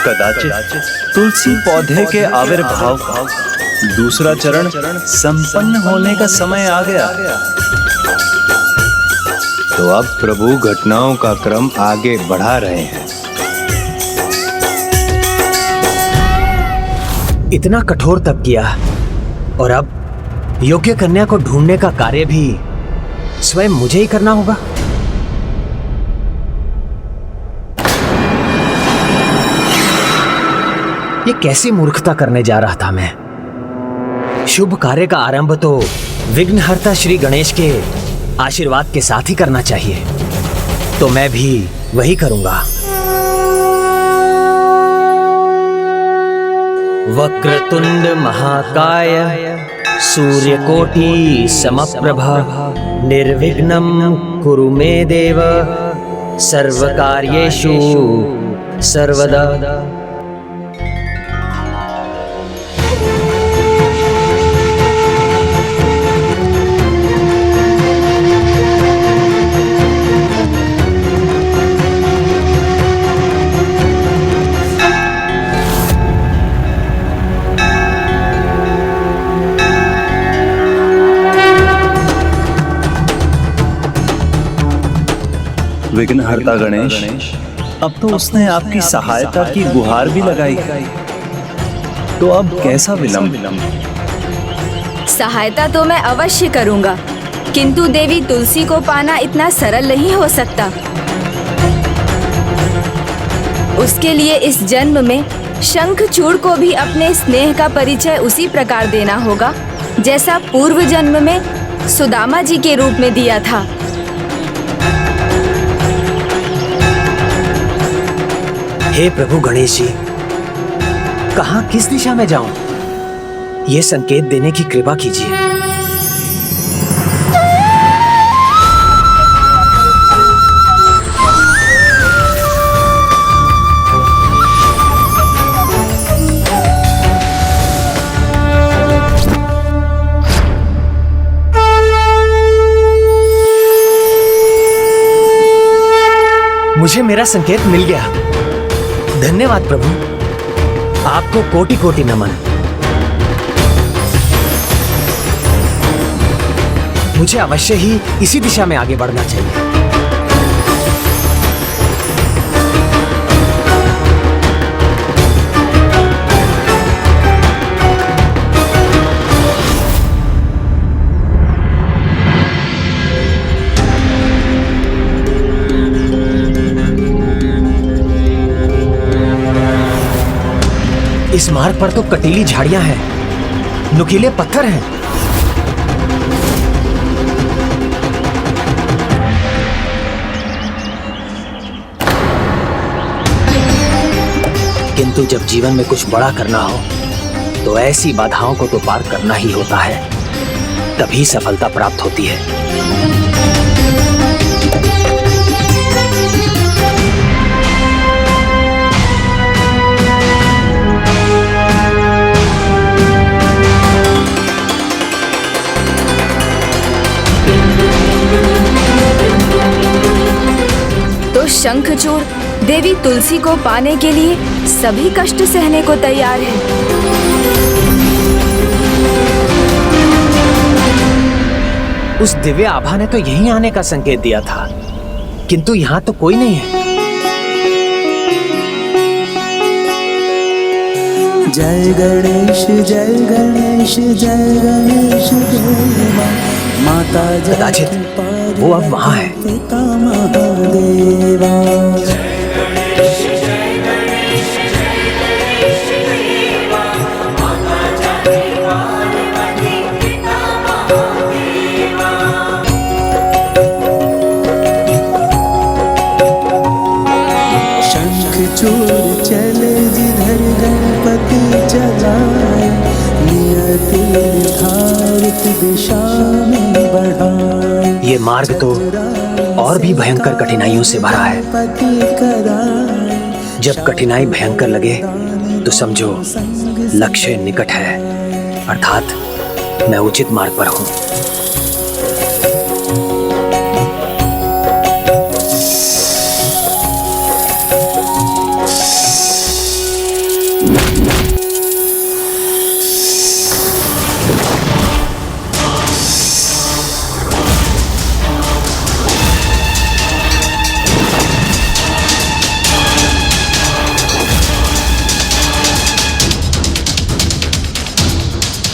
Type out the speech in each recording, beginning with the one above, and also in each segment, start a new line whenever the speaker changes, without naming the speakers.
कदाचित तुलसी पौधे के आविर्भाव का दूसरा चरण संपन्न होने का समय आ गया।
तो अब प्रभु घटनाओं का क्रम आगे बढ़ा रहे हैं।
इतना कठोर तप किया और अब योग्य कन्या को ढूंढने का कार्य भी स्वयं मुझे ही करना होगा। ये कैसी मूर्खता करने जा रहा था मैं। शुभ कार्य का आरंभ तो विघ्नहर्ता श्री गणेश के आशीर्वाद के साथ ही करना चाहिए, तो मैं भी वही करूंगा। वक्रतुंड महाकाय सूर्यकोटि समप्रभा निर्विघ्नं कुरु मे देव सर्वकार्येषु सर्वदा।
विघ्नहर्ता गणेश, अब तो उसने आपकी सहायता की गुहार भी लगाई, तो अब कैसा विलंब?
सहायता तो मैं अवश्य करूंगा, किंतु देवी तुलसी को पाना इतना सरल नहीं हो सकता। उसके लिए इस जन्म में शंखचूड़ को भी अपने स्नेह का परिचय उसी प्रकार देना होगा जैसा पूर्व जन्म में सुदामा जी के रूप में दिया था।
हे प्रभु गणेश जी, कहां किस दिशा में जाऊं? ये संकेत देने की कृपा कीजिए। मुझे मेरा संकेत मिल गया। धन्यवाद प्रभु, आपको कोटि कोटि नमन। मुझे अवश्य ही इसी दिशा में आगे बढ़ना चाहिए। इस मार्ग पर तो कटीली झाड़ियां हैं, नुकीले पत्थर हैं। किंतु जब जीवन में कुछ बड़ा करना हो तो ऐसी बाधाओं को तो पार करना ही होता है, तभी सफलता प्राप्त होती है।
शंखचूड़ देवी तुलसी को पाने के लिए सभी कष्ट सहने को तैयार है।
उस दिव्य आभा ने तो यहीं आने का संकेत दिया था, किंतु यहाँ तो कोई नहीं है।
जय गणेश जय गणेश जय गणेश देवा माता
कदाचित वो अब वहाँ है।
पिता महादेवा। शंखचूड़ चले जिधर गणपति चलाए, नियति निर्धारित दिशा में बढ़ाए।
ये मार्ग तो और भी भयंकर कठिनाइयों से भरा है। जब कठिनाई भयंकर लगे तो समझो लक्ष्य निकट है, अर्थात मैं उचित मार्ग पर हूं।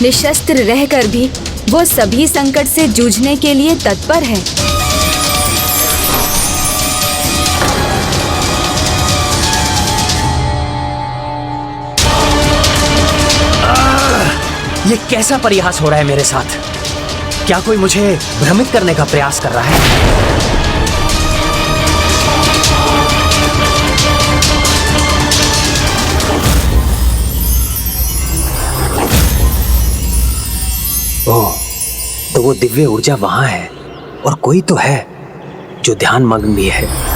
निशस्त्र रहकर भी वो सभी संकट से जूझने के लिए तत्पर है।
ये कैसा परिहास हो रहा है मेरे साथ? क्या कोई मुझे भ्रमित करने का प्रयास कर रहा है? ओह, तो वो दिव्य ऊर्जा वहां है और कोई तो है जो ध्यान मग्न भी है।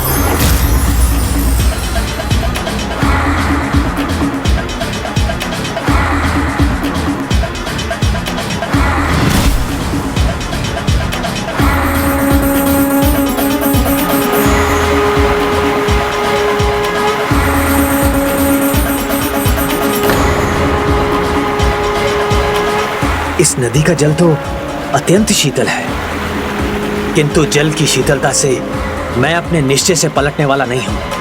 इस नदी का जल तो अत्यंत शीतल है, किंतु जल की शीतलता से मैं अपने निश्चय से पलटने वाला नहीं हूं।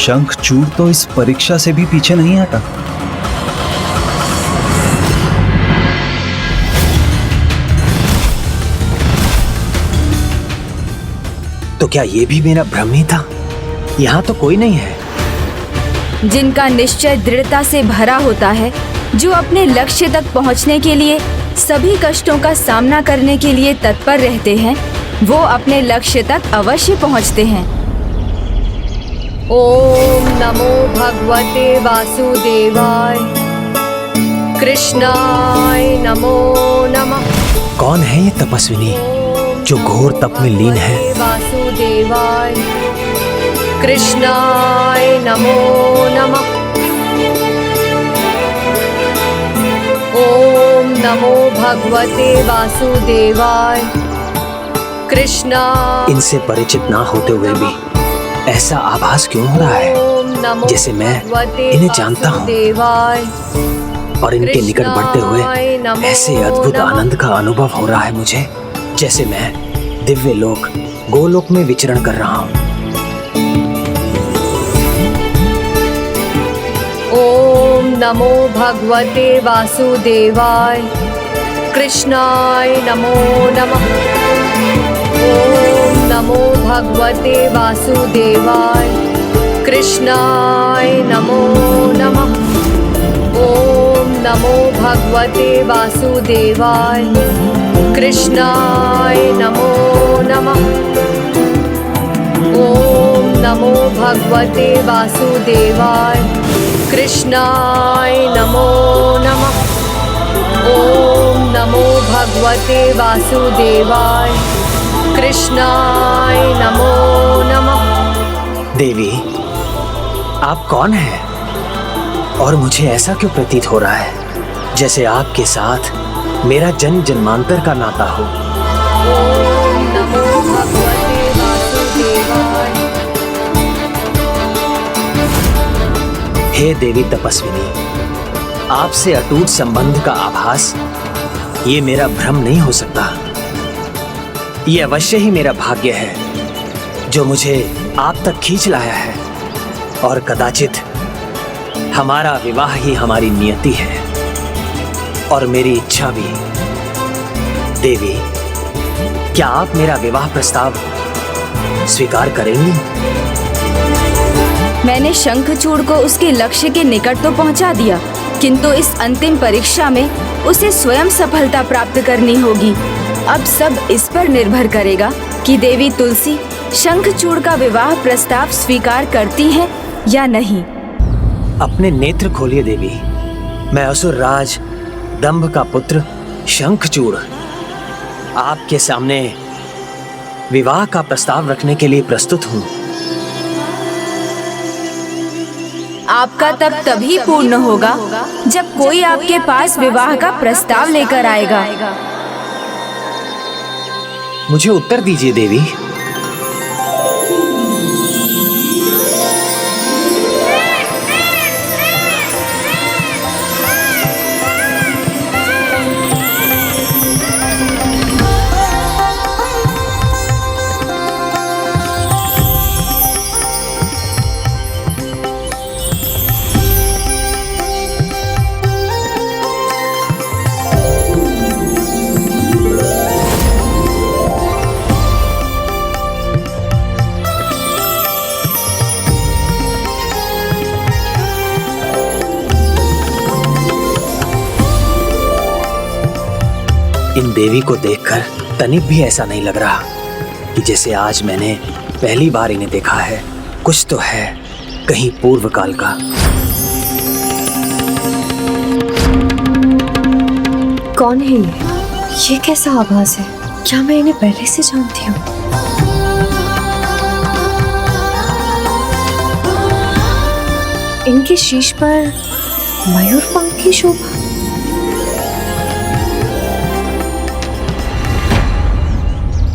शंखचूड़ तो इस परीक्षा से भी पीछे नहीं हटा।
तो क्या ये भी मेरा भ्रम ही था? यहां तो कोई नहीं है।
जिनका निश्चय दृढ़ता से भरा होता है, जो अपने लक्ष्य तक पहुंचने के लिए सभी कष्टों का सामना करने के लिए तत्पर रहते हैं, वो अपने लक्ष्य तक अवश्य पहुंचते हैं।
ओम नमो भगवते वासुदेवाय, कृष्णाय नमो नमः।
कौन है ये तपस्विनी जो घोर तप में लीन है?
वासुदेवाय, कृष्णाय नमो नमः। ओम नमो भगवते वासुदेवाय, कृष्णाय।
इनसे परिचित ना होते हुए भी ऐसा आभास क्यों हो रहा है जैसे मैं इन्हें जानता हूँ, और इनके निकट बढ़ते हुए ऐसे अद्भुत आनंद का अनुभव हो रहा है मुझे, जैसे मैं दिव्य लोक गोलोक में विचरण कर रहा हूँ।
ओम नमो भगवते वासुदेवाय, कृष्णाय नमो नमः। ओम नमो भगवते वासुदेवाय, कृष्णाय नमो नमः। ओम नमो भगवते वासुदेवाय, कृष्णाय नमो नमः। ओम नमो भगवते वासुदेवाय, कृष्णाय नमो नमः। ओम नमो भगवते वासुदेवाय, कृष्णाय नमो नमः।
देवी, आप कौन हैं? और मुझे ऐसा क्यों प्रतीत हो रहा है जैसे आपके साथ मेरा जन्म जन्मांतर का नाता हो?
ओम नमो भगवते वासुदेवाय।
हे देवी तपस्विनी, आपसे अटूट संबंध का आभास ये मेरा भ्रम नहीं हो सकता। ये अवश्य ही मेरा भाग्य है जो मुझे आप तक खींच लाया है, और कदाचित हमारा विवाह ही हमारी नियति है और मेरी इच्छा भी। देवी, क्या आप मेरा विवाह प्रस्ताव स्वीकार करेंगी?
मैंने शंखचूड़ को उसके लक्ष्य के निकट तो पहुंचा दिया, किंतु इस अंतिम परीक्षा में उसे स्वयं सफलता प्राप्त करनी होगी। अब सब इस पर निर्भर करेगा कि देवी तुलसी शंखचूड़ का विवाह प्रस्ताव स्वीकार करती हैं या नहीं।
अपने नेत्र खोलिए देवी। मैं असुर राज दंभ का पुत्र शंखचूड़ आपके सामने विवाह का प्रस्ताव रखने के लिए प्रस्तुत हूँ।
आपका तप तभी पूर्ण होगा जब कोई आपके पास विवाह का प्रस्ताव लेकर आएगा।
मुझे उत्तर दीजिए देवी। इन देवी को देखकर तनिक भी ऐसा नहीं लग रहा कि जैसे आज मैंने पहली बार इन्हें देखा है। कुछ तो है, कहीं पूर्व काल का।
कौन है ये कैसा आभास है? क्या मैं इन्हें पहले से जानती हूँ? इनके शीश पर मयूर पंख की शोभा।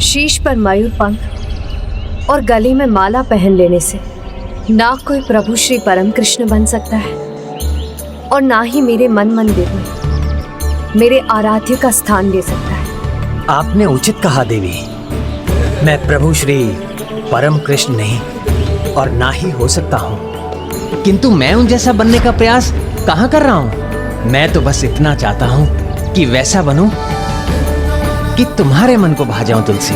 शीश पर मयूर पंख और गले में माला पहन लेने से ना कोई प्रभु श्री परम कृष्ण बन सकता है और ना ही मेरे मन मंदिर में मेरे आराध्य का स्थान ले सकता है।
आपने उचित कहा देवी। मैं प्रभु श्री परम कृष्ण नहीं और ना ही हो सकता हूँ, किंतु मैं उन जैसा बनने का प्रयास कहाँ कर रहा हूँ। मैं तो बस इतना चाहता हूँ कि वैसा बनूं कि तुम्हारे मन को भा जाऊं तुलसी।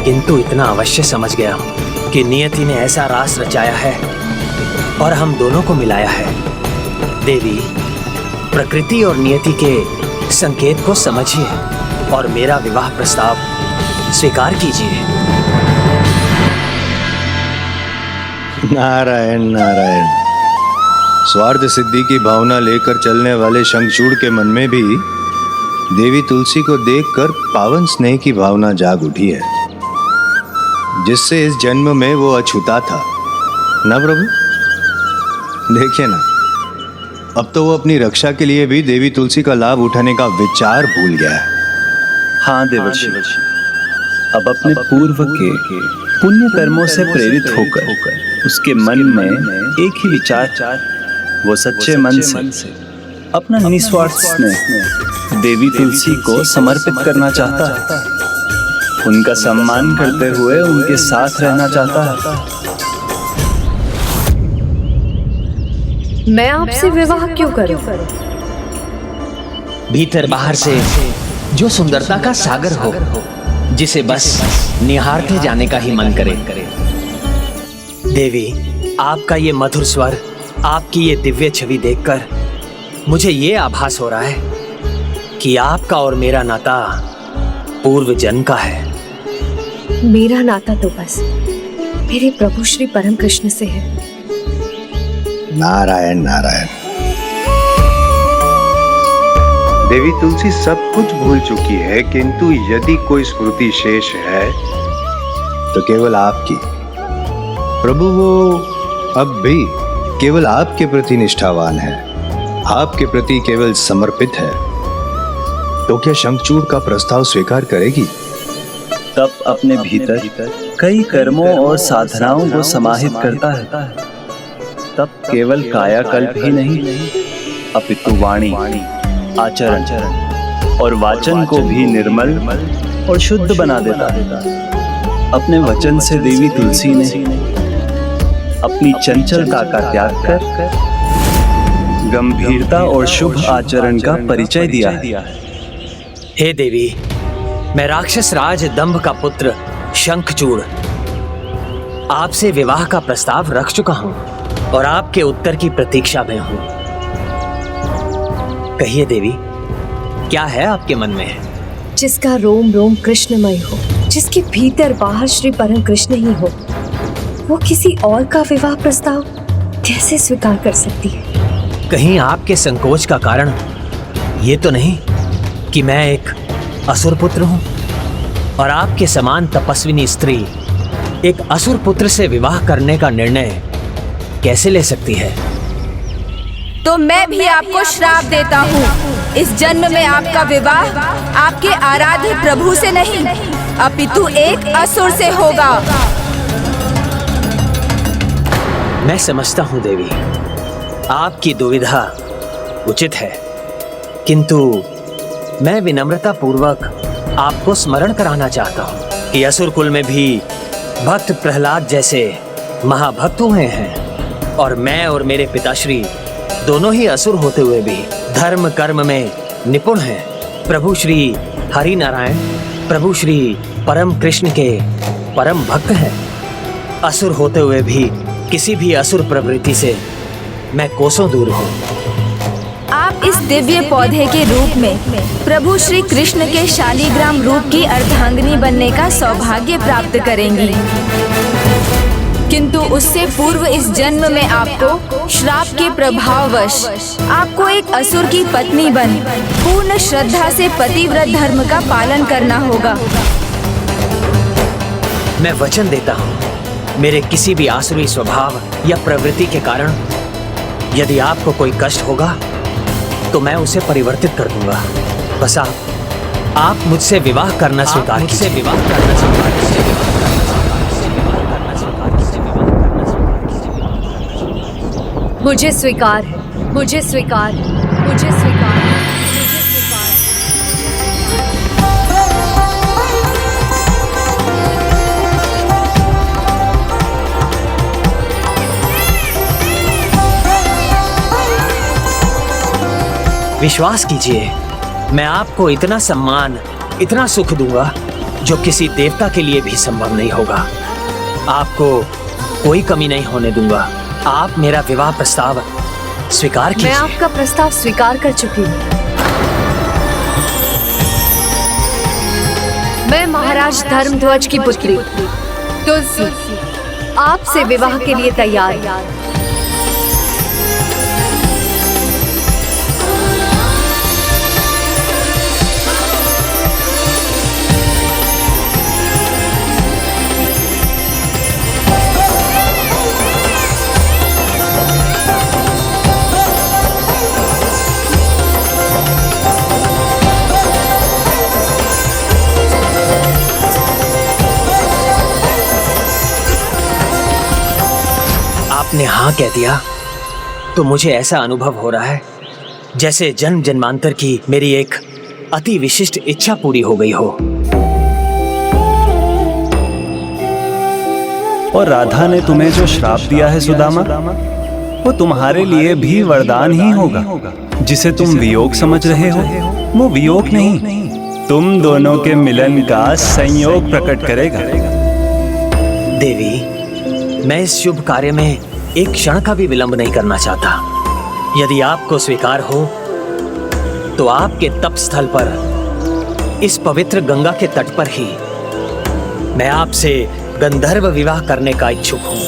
किंतु इतना अवश्य समझ गया हूं कि नियति ने ऐसा रास रचाया है और हम दोनों को मिलाया है। देवी, प्रकृति और नियति के संकेत को समझिए और मेरा विवाह प्रस्ताव स्वीकार कीजिए।
नारायण नारायण। स्वार्थ सिद्धि की भावना लेकर चलने वाले शंखचूड़ के मन में भी देवी तुलसी को देखकर पावन स्नेह की भावना जाग उठी है, जिससे इस जन्म में वो अछूता था ना प्रभु। देखिए ना, अब तो वो अपनी रक्षा के लिए भी देवी तुलसी का लाभ उठाने का विचार भूल गया है।
हाँ देवर्षि, अब अपने पूर्व के पुण्य कर्मों से प्रेरित होकर उसके मन में एक ही विचार, वो सच्चे मन से अपना निस्वार्थ स्नेह देवी तुलसी को समर्पित करना चाहता है। उनका सम्मान करते हुए उनके साथ रहना चाहता है।
मैं आपसे विवाह क्यों करूं?
भीतर बाहर से जो सुंदरता का सागर हो, जिसे बस निहारते जाने का ही मन करे। देवी, आपका ये मधुर स्वर, आपकी ये दिव्य छवि देखकर मुझे ये आभास हो रहा है कि आपका और मेरा नाता पूर्व जन्म का है।
मेरा नाता तो बस मेरे प्रभु श्री परम कृष्ण से है।
नारायण नारायण। देवी तुलसी सब कुछ भूल चुकी है, किंतु यदि कोई स्मृति शेष है तो केवल आपकी। प्रभु, वो अब भी केवल आपके प्रति निष्ठावान है, आपके प्रति केवल समर्पित है। तो क्या शंखचूड़ का प्रस्ताव स्वीकार करेगी?
तब अपने भीतर कई कर्मों और साधनाओं को समाहित करता है। तब केवल कायाकल्प ही नहीं, अपितु वाणी, आचरण और वाचन को भी निर्मल और शुद्ध बना देता है। अपने वचन से देवी तुलसी ने अपनी चंचलता का त्याग कर गंभीरता और शुभ आचरण का परिचय दिया है।
हे देवी, मैं राक्षस राज दंभ का पुत्र शंखचूड़ आपसे विवाह का प्रस्ताव रख चुका हूं और आपके उत्तर की प्रतीक्षा में हूं। कहिए देवी, क्या है आपके मन में?
जिसका रोम रोम कृष्णमय हो, जिसके भीतर बाहर श्री परम कृष्ण ही हो, वो किसी और का विवाह प्रस्ताव कैसे स्वीकार कर सकती है?
कहीं आपके संकोच का कारण ये तो नहीं कि मैं एक असुर पुत्र हूं और आपके समान तपस्विनी स्त्री एक असुर पुत्र से विवाह करने का निर्णय कैसे ले सकती है?
तो मैं भी आपको श्राप देता हूँ। इस जन्म में आपका विवाह आपके आराध्य प्रभु से नहीं, अपितु एक असुर से होगा।
मैं समझता हूँ देवी, आपकी दुविधा उचित है, किंतु मैं विनम्रता पूर्वक आपको स्मरण कराना चाहता हूँ कि असुर कुल में भी भक्त प्रहलाद जैसे महाभक्त हुए हैं, और मैं और मेरे पिताश्री दोनों ही असुर होते हुए भी धर्म कर्म में निपुण हैं। प्रभु श्री हरि नारायण, प्रभु श्री परम कृष्ण के परम भक्त हैं। असुर होते हुए भी किसी भी असुर प्रवृत्ति से मैं कोसों दूर हूँ।
आप इस दिव्य पौधे के रूप में प्रभु श्री कृष्ण के शालीग्राम रूप की अर्धांगिनी बनने का सौभाग्य प्राप्त करेंगी, किंतु उससे पूर्व इस जन्म में आपको श्राप के प्रभाववश आपको एक असुर की पत्नी बन पूर्ण श्रद्धा से पतिव्रत धर्म का पालन करना होगा।
मैं वचन देता हूँ, मेरे किसी भी आसुरी स्वभाव या प्रवृत्ति के कारण यदि आपको कोई कष्ट होगा तो मैं उसे परिवर्तित कर दूंगा। बस आप मुझसे विवाह करना स्वीकार कीजिए।
मुझे स्वीकार, मुझे स्वीकार, मुझे स्वीकार।
विश्वास कीजिए, मैं आपको इतना सम्मान, इतना सुख दूंगा जो किसी देवता के लिए भी संभव नहीं होगा। आपको कोई कमी नहीं होने दूंगा। आप मेरा विवाह प्रस्ताव स्वीकार कीजिए।
मैं आपका प्रस्ताव स्वीकार कर चुकी हूँ। मैं महाराज धर्मध्वज की पुत्री तुलसी आपसे विवाह के लिए तैयार हूँ।
आपने हाँ कह दिया तो मुझे ऐसा अनुभव हो रहा है जैसे जन्म जन्मांतर की मेरी एक अति विशिष्ट इच्छा पूरी हो गई हो।
और राधा ने तुम्हें जो श्राप दिया है सुदामा, वो तुम्हारे लिए भी वरदान ही होगा। जिसे तुम वियोग समझ रहे हो वो वियोग नहीं, तुम दोनों के मिलन का संयोग प्रकट करेगा।
देवी, मैं इस शुभ कार्य में एक क्षण का भी विलंब नहीं करना चाहता। यदि आपको स्वीकार हो तो आपके तप स्थल पर, इस पवित्र गंगा के तट पर ही मैं आपसे गंधर्व विवाह करने का इच्छुक हूं।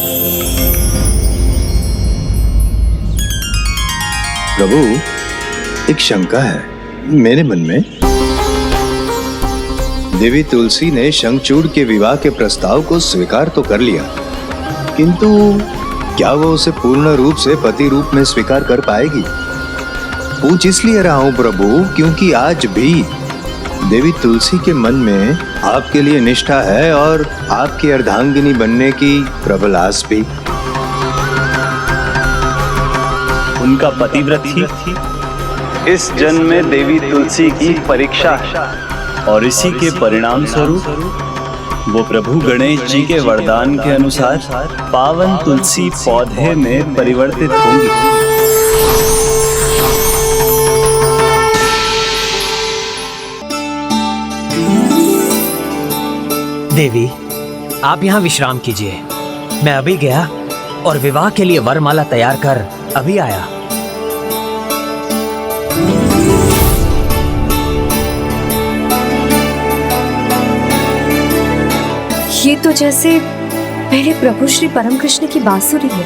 प्रभु, एक शंका है मेरे मन में। देवी तुलसी ने शंखचूड़ के विवाह के प्रस्ताव को स्वीकार तो कर लिया, किंतु क्या वो उसे पूर्ण रूप से पति रूप में स्वीकार कर पाएगी? पूछ इसलिए रहा हूं प्रभु, क्योंकि आज भी देवी तुलसी के मन में आपके लिए निष्ठा है और आपकी अर्धांगिनी बनने की प्रबल आस भी।
उनका पतिव्रत ही इस जन्म में देवी तुलसी की परीक्षा है, और इसी के परिणाम स्वरूप वो प्रभु गणेश जी के वरदान के अनुसार पावन तुलसी पौधे में परिवर्तित होंगी।
देवी, आप यहाँ विश्राम कीजिए। मैं अभी गया और विवाह के लिए वरमाला तैयार कर अभी आया।
ये तो जैसे पहले प्रभु श्री परम कृष्ण की बांसुरी है।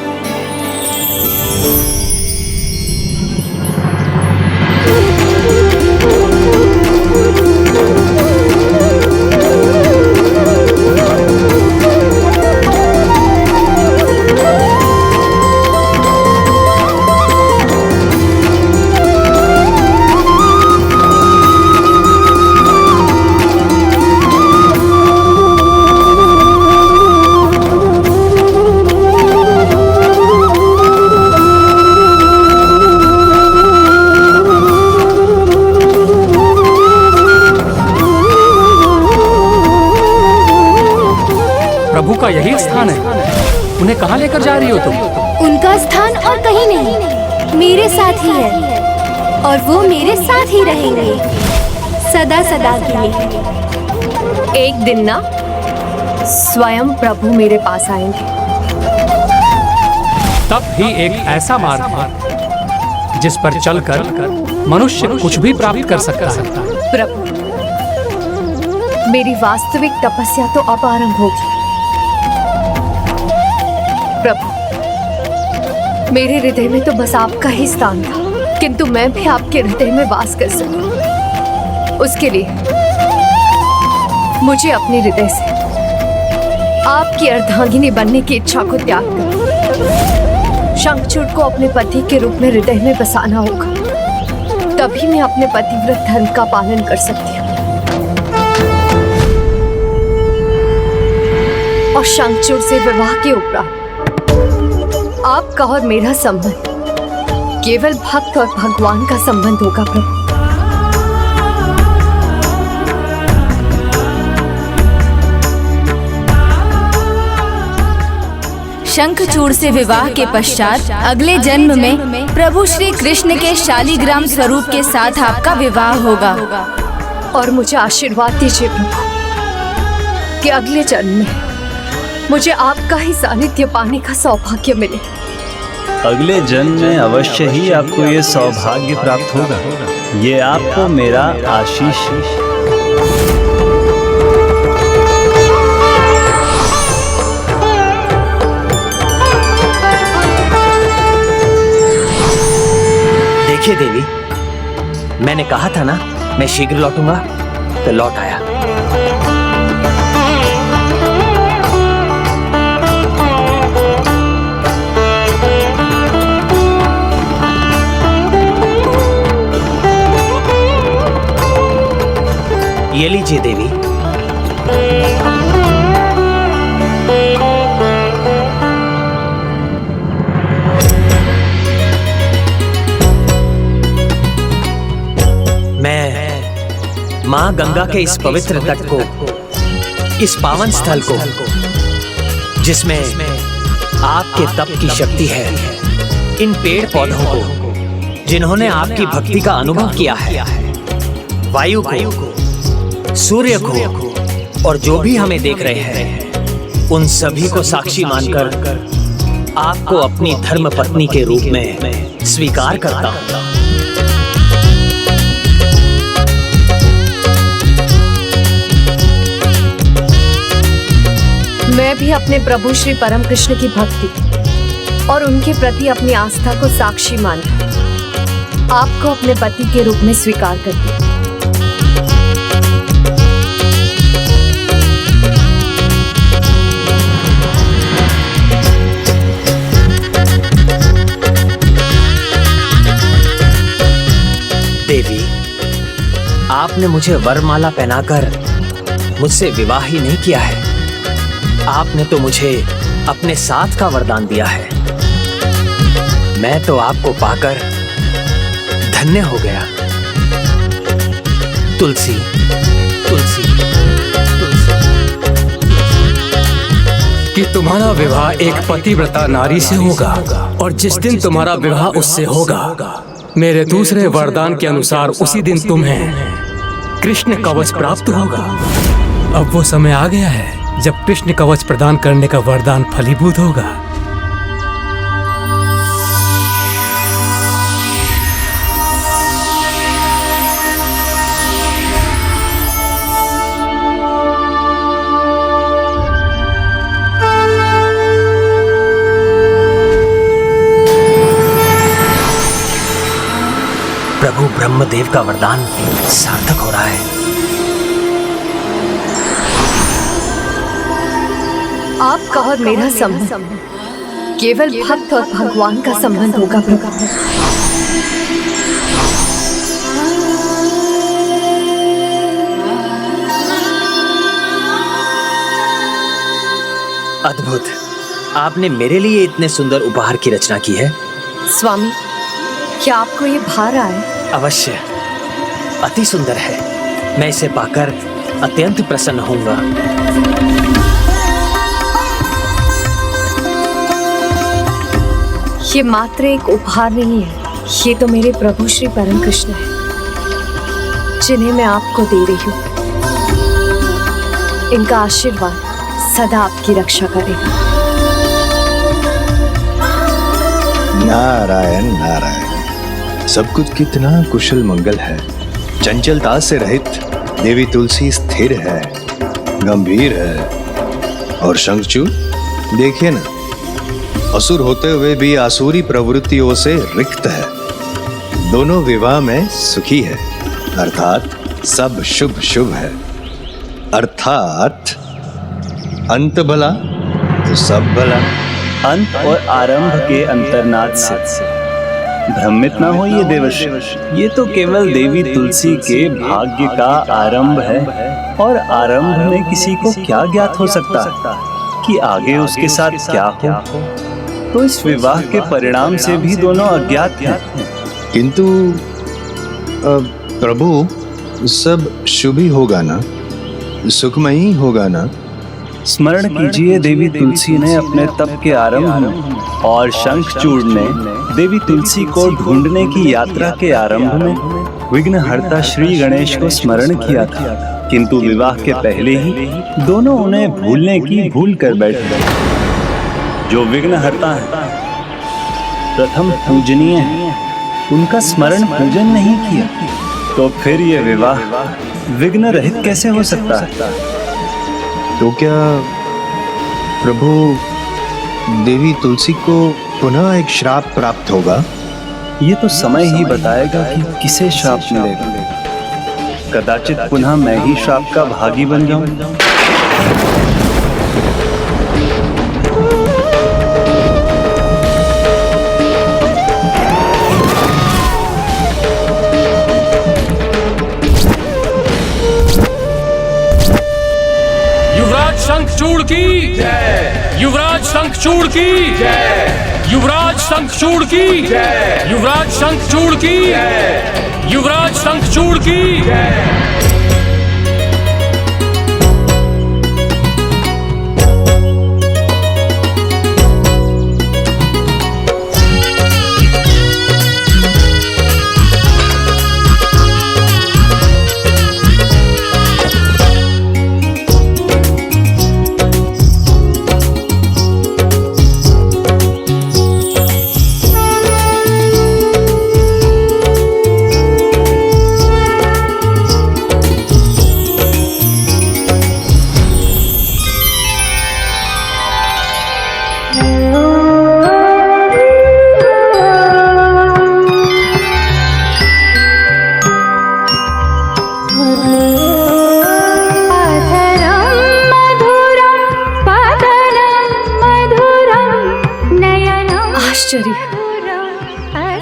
प्रभु का यही स्थान है। उन्हें कहाँ लेकर जा रही हो तुम?
उनका स्थान और कहीं नहीं, मेरे साथ ही है और वो मेरे साथ ही रहेंगे सदा सदा के लिए।
एक दिन ना स्वयं प्रभु मेरे पास आएंगे।
तब ही एक ऐसा मार्ग है जिस पर चलकर मनुष्य कुछ भी प्राप्त कर सकता है।
प्रभु, मेरी वास्तविक तपस्या तो अब आरंभ होगी। प्रभु, मेरे हृदय में तो बस आपका ही स्थान था, किंतु मैं भी आपके हृदय में वास कर सकूं। उसके लिए मुझे अपने हृदय से आपकी अर्धांगिनी बनने की इच्छा को त्याग कर शंखचूड़ को अपने पति के रूप में हृदय में बसाना होगा। तभी मैं अपने पतिव्रत धर्म का पालन कर सकती हूँ। और शंखचूड़ से विवाह के उपरांत आपका और मेरा संबंध केवल भक्त और भगवान का संबंध होगा। प्रभु,
शंखचूड़ से विवाह के पश्चात अगले जन्म में प्रभु श्री कृष्ण के शालिग्राम स्वरूप के साथ आपका विवाह होगा।
और मुझे आशीर्वाद दीजिए प्रभु कि अगले जन्म में मुझे आपका ही सानिध्य पाने का सौभाग्य मिले।
अगले जन्म में अवश्य ही आपको ये सौभाग्य प्राप्त होगा। ये आपको मेरा आशीष।
देखिए देवी, मैंने कहा था ना मैं शीघ्र लौटूंगा, तो लौट आया। ये लीजिए देवी। मैं मां गंगा के इस पवित्र तट को, इस पावन स्थल को, जिसमें आपके तप की शक्ति है, इन पेड़ पौधों को जिन्होंने आपकी भक्ति का अनुभव किया है, वायु को, सूर्य को और जो भी हमें देख रहे हैं, उन सभी को साक्षी मानकर आपको अपनी धर्म पत्नी के रूप में स्वीकार करता हूं।
मैं भी अपने प्रभु श्री परम कृष्ण की भक्ति और उनके प्रति अपनी आस्था को साक्षी मानकर आपको अपने पति के रूप में स्वीकार करती हूं।
देवी, आपने मुझे वरमाला पहनाकर मुझसे विवाह ही नहीं किया है, आपने तो मुझे अपने साथ का वरदान दिया है। मैं तो आपको पाकर धन्य हो गया। तुलसी, तुलसी, तुलसी।
कि तुम्हारा विवाह एक पतिव्रता नारी से होगा और जिस दिन तुम्हारा विवाह उससे होगा, मेरे दूसरे वरदान के अनुसार उसी दिन तुम्हें कृष्ण कवच प्राप्त होगा। अब वो समय आ गया है जब कृष्ण कवच प्रदान करने का वरदान फलीभूत होगा।
प्रभु ब्रह्मदेव का वरदान सार्थक हो रहा है।
आपका और मेरा संबंध केवल भक्त और भगवान का संबंध होगा प्रभु।
अद्भुत, आपने मेरे लिए इतने सुंदर उपहार की रचना की है।
स्वामी, क्या आपको ये भा रहा है?
अवश्य, अति सुंदर है। मैं इसे पाकर अत्यंत प्रसन्न होऊंगा।
ये मात्र एक उपहार नहीं है, ये तो मेरे प्रभु श्री परम कृष्ण है, जिन्हें मैं आपको दे रही हूँ। इनका आशीर्वाद सदा आपकी रक्षा करेगा।
नारायण नारायण, सब कुछ कितना कुशल मंगल है। चंचलता से रहित देवी तुलसी स्थिर है, गंभीर है। और शंखचूड़ देखिए ना, असुर होते हुए भी आसुरी प्रवृत्तियों से रिक्त है। दोनों विवाह में सुखी है, अर्थात सब शुभ शुभ है। अर्थात अंत भला तो सब भला।
अंत और आरंभ के अंतर्नाद से भ्रमित ना होइए देवर्षि, ये तो केवल देवी तुलसी के भाग्य का आरंभ है, और आरंभ में किसी को क्या ज्ञात हो सकता है कि आगे उसके साथ क्या हो। तो इस विवाह के परिणाम से भी दोनों अज्ञात हैं।
किंतु प्रभु, सब शुभ ही होगा ना, सुखमयी होगा ना?
स्मरण कीजिए, देवी तुलसी ने अपने तप के आरंभ में और शंखचूड़ ने देवी तुलसी को ढूंढने की यात्रा के आरंभ में विघ्नहर्ता श्री गणेश को स्मरण किया था, किंतु विवाह के पहले ही दोनों उन्हें भूलने की भूल कर बैठ गए। जो विघ्नहर्ता है, प्रथम पूजनीय है, उनका स्मरण पूजन नहीं किया, तो फिर ये विवाह विघ्न रहित कैसे हो सकता है?
तो क्या प्रभु, देवी तुलसी को पुनः एक श्राप प्राप्त होगा?
ये तो समय ही बताएगा कि किसे श्राप मिलेगा। कदाचित पुनः मैं ही श्राप का भागी बन जाऊं।
शंखचूड़ की जय, युवराज शंखचूड़ की जय, युवराज शंखचूड़ की जय, युवराज शंखचूड़ की जय, युवराज शंखचूड़ की जय।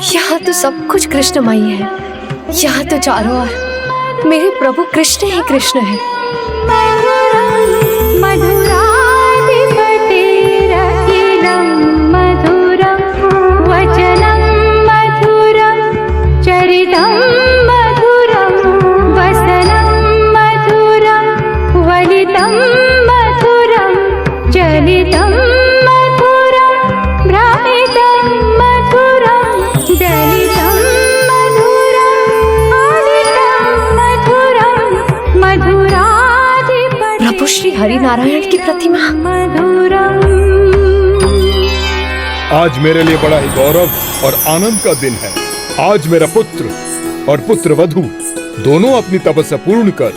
यहाँ तो सब कुछ कृष्णमयी है। यहाँ तो चारों ओर मेरे प्रभु कृष्ण ही कृष्ण है। श्री हरि नारायण की प्रतिमा।
आज मेरे लिए बड़ा ही गौरव और आनंद का दिन है। आज मेरा पुत्र और पुत्र वधू दोनों अपनी तपस्या पूर्ण कर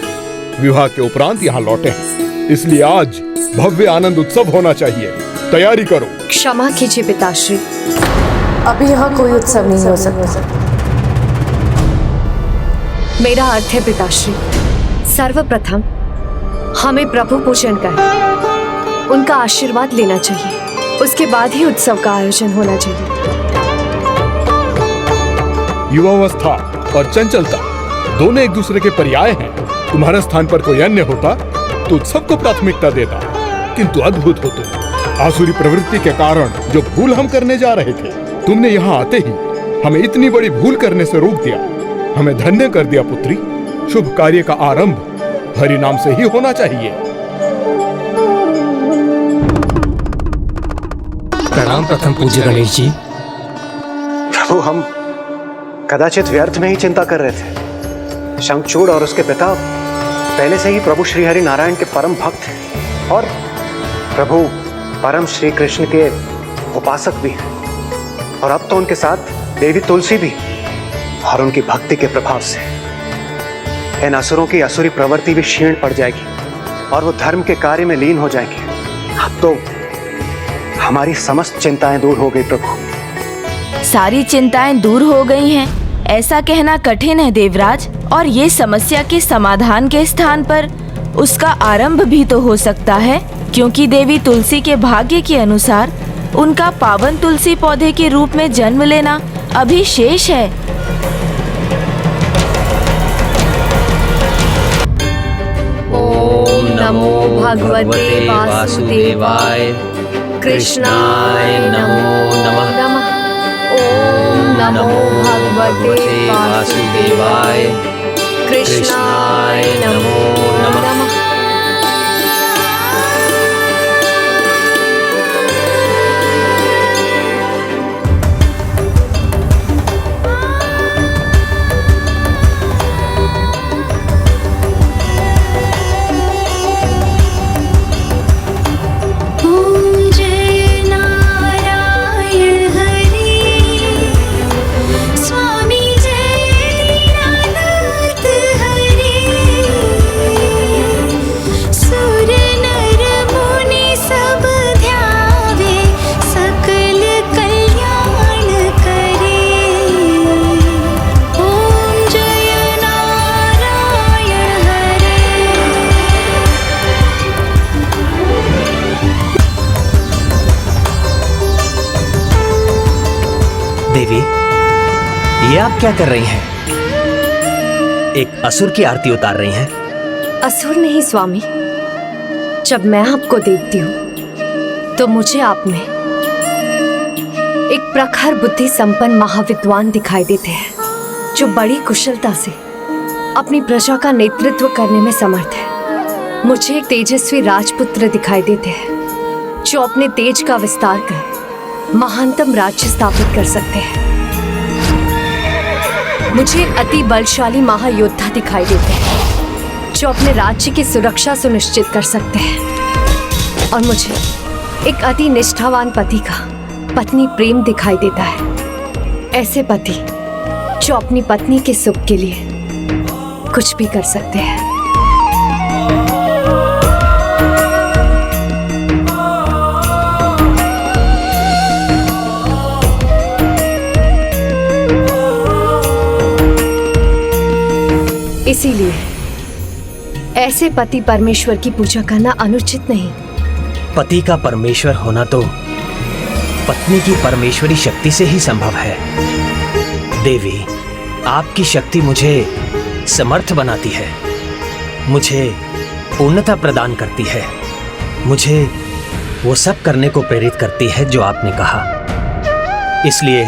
विवाह के उपरांत यहाँ लौटे हैं, इसलिए आज भव्य आनंद उत्सव होना चाहिए। तैयारी करो।
क्षमा कीजिए पिताश्री, अभी यहाँ कोई उत्सव नहीं हो सकता। मेरा अर्थ है पिताश्री, सर्वप्रथम हमें प्रभु पूजन कर उनका आशीर्वाद लेना चाहिए, उसके बाद ही उत्सव का आयोजन होना चाहिए।
युवावस्था और चंचलता दोनों एक दूसरे के पर्याय हैं। तुम्हारे स्थान पर कोई अन्य होता तो उत्सव को प्राथमिकता देता, किंतु अद्भुत हो तुम। आसुरी प्रवृत्ति के कारण जो भूल हम करने जा रहे थे, तुमने यहाँ आते ही हमें इतनी बड़ी भूल करने से रोक दिया, हमें धन्य कर दिया पुत्री। शुभ कार्य का आरंभ हरि नाम से ही होना चाहिए।
प्रणाम प्रथम पूज्य गणेश जी।
प्रभु, हम कदाचित व्यर्थ में ही चिंता कर रहे थे। शंखचूड़ और उसके पिता पहले से ही प्रभु श्री हरि नारायण के परम भक्त हैं और प्रभु परम श्री कृष्ण के उपासक भी हैं। और अब तो उनके साथ देवी तुलसी भी, और उनकी भक्ति के प्रभाव से इन असुरों की असुरी प्रवृत्ति भी क्षीण पड़ जाएगी और वो धर्म के कार्य में लीन हो जाएंगे। अब तो हमारी समस्त चिंताएं दूर हो गई प्रभु।
सारी चिंताएं दूर हो गई हैं, ऐसा कहना कठिन है देवराज। और ये समस्या के समाधान के स्थान पर उसका आरंभ भी तो हो सकता है, क्योंकि देवी तुलसी के भाग्य के अनुसार उनका पावन तुलसी पौधे के रूप में जन्म लेना अभी शेष है।
ओम नमो भगवते वासुदेवाय कृष्णाय नमो नमः। ओम नमो भगवते वासुदेवाय कृष्णाय नमो नमः।
देवी, ये आप क्या कर रही हैं? एक असुर की आरती उतार रही हैं?
असुर नहीं स्वामी, जब मैं आपको देखती हूँ तो मुझे आप में एक प्रखर बुद्धि संपन्न महाविद्वान दिखाई देते हैं, जो बड़ी कुशलता से अपनी प्रजा का नेतृत्व करने में समर्थ है। मुझे एक तेजस्वी राजपुत्र दिखाई देते हैं, जो अपने तेज का विस्तार कर महानतम राज्य स्थापित कर सकते हैं। मुझे एक अति बलशाली महायोद्धा दिखाई देते हैं, जो अपने राज्य की सुरक्षा सुनिश्चित कर सकते हैं। और मुझे एक अति निष्ठावान पति का पत्नी प्रेम दिखाई देता है। ऐसे पति जो अपनी पत्नी के सुख के लिए कुछ भी कर सकते हैं। इसीलिए ऐसे पति परमेश्वर की पूजा करना अनुचित नहीं।
पति का परमेश्वर होना तो पत्नी की परमेश्वरी शक्ति से ही संभव है। देवी, आपकी शक्ति मुझे समर्थ बनाती है, मुझे पूर्णता प्रदान करती है, मुझे वो सब करने को प्रेरित करती है जो आपने कहा। इसलिए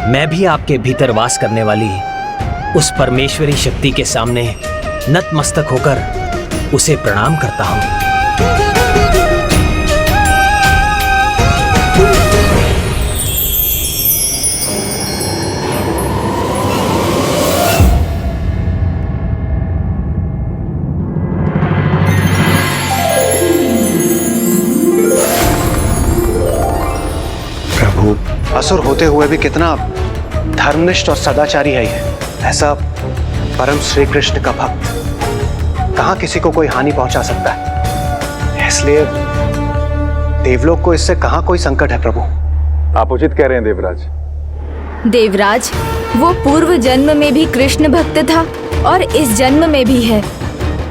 मैं भी आपके भीतर वास करने वाली उस परमेश्वरी शक्ति के सामने नतमस्तक होकर उसे प्रणाम करता हूं।
प्रभु, असुर होते हुए भी कितना धर्मनिष्ठ और सदाचारी है ये। ऐसा परम श्री कृष्ण का भक्त कहां किसी को कोई हानि पहुंचा सकता है। इसलिए देवलोक को इससे कहां कोई संकट है प्रभु।
आप उचित कह रहे हैं देवराज।
देवराज, वो पूर्व जन्म में भी कृष्ण भक्त था और इस जन्म में भी है,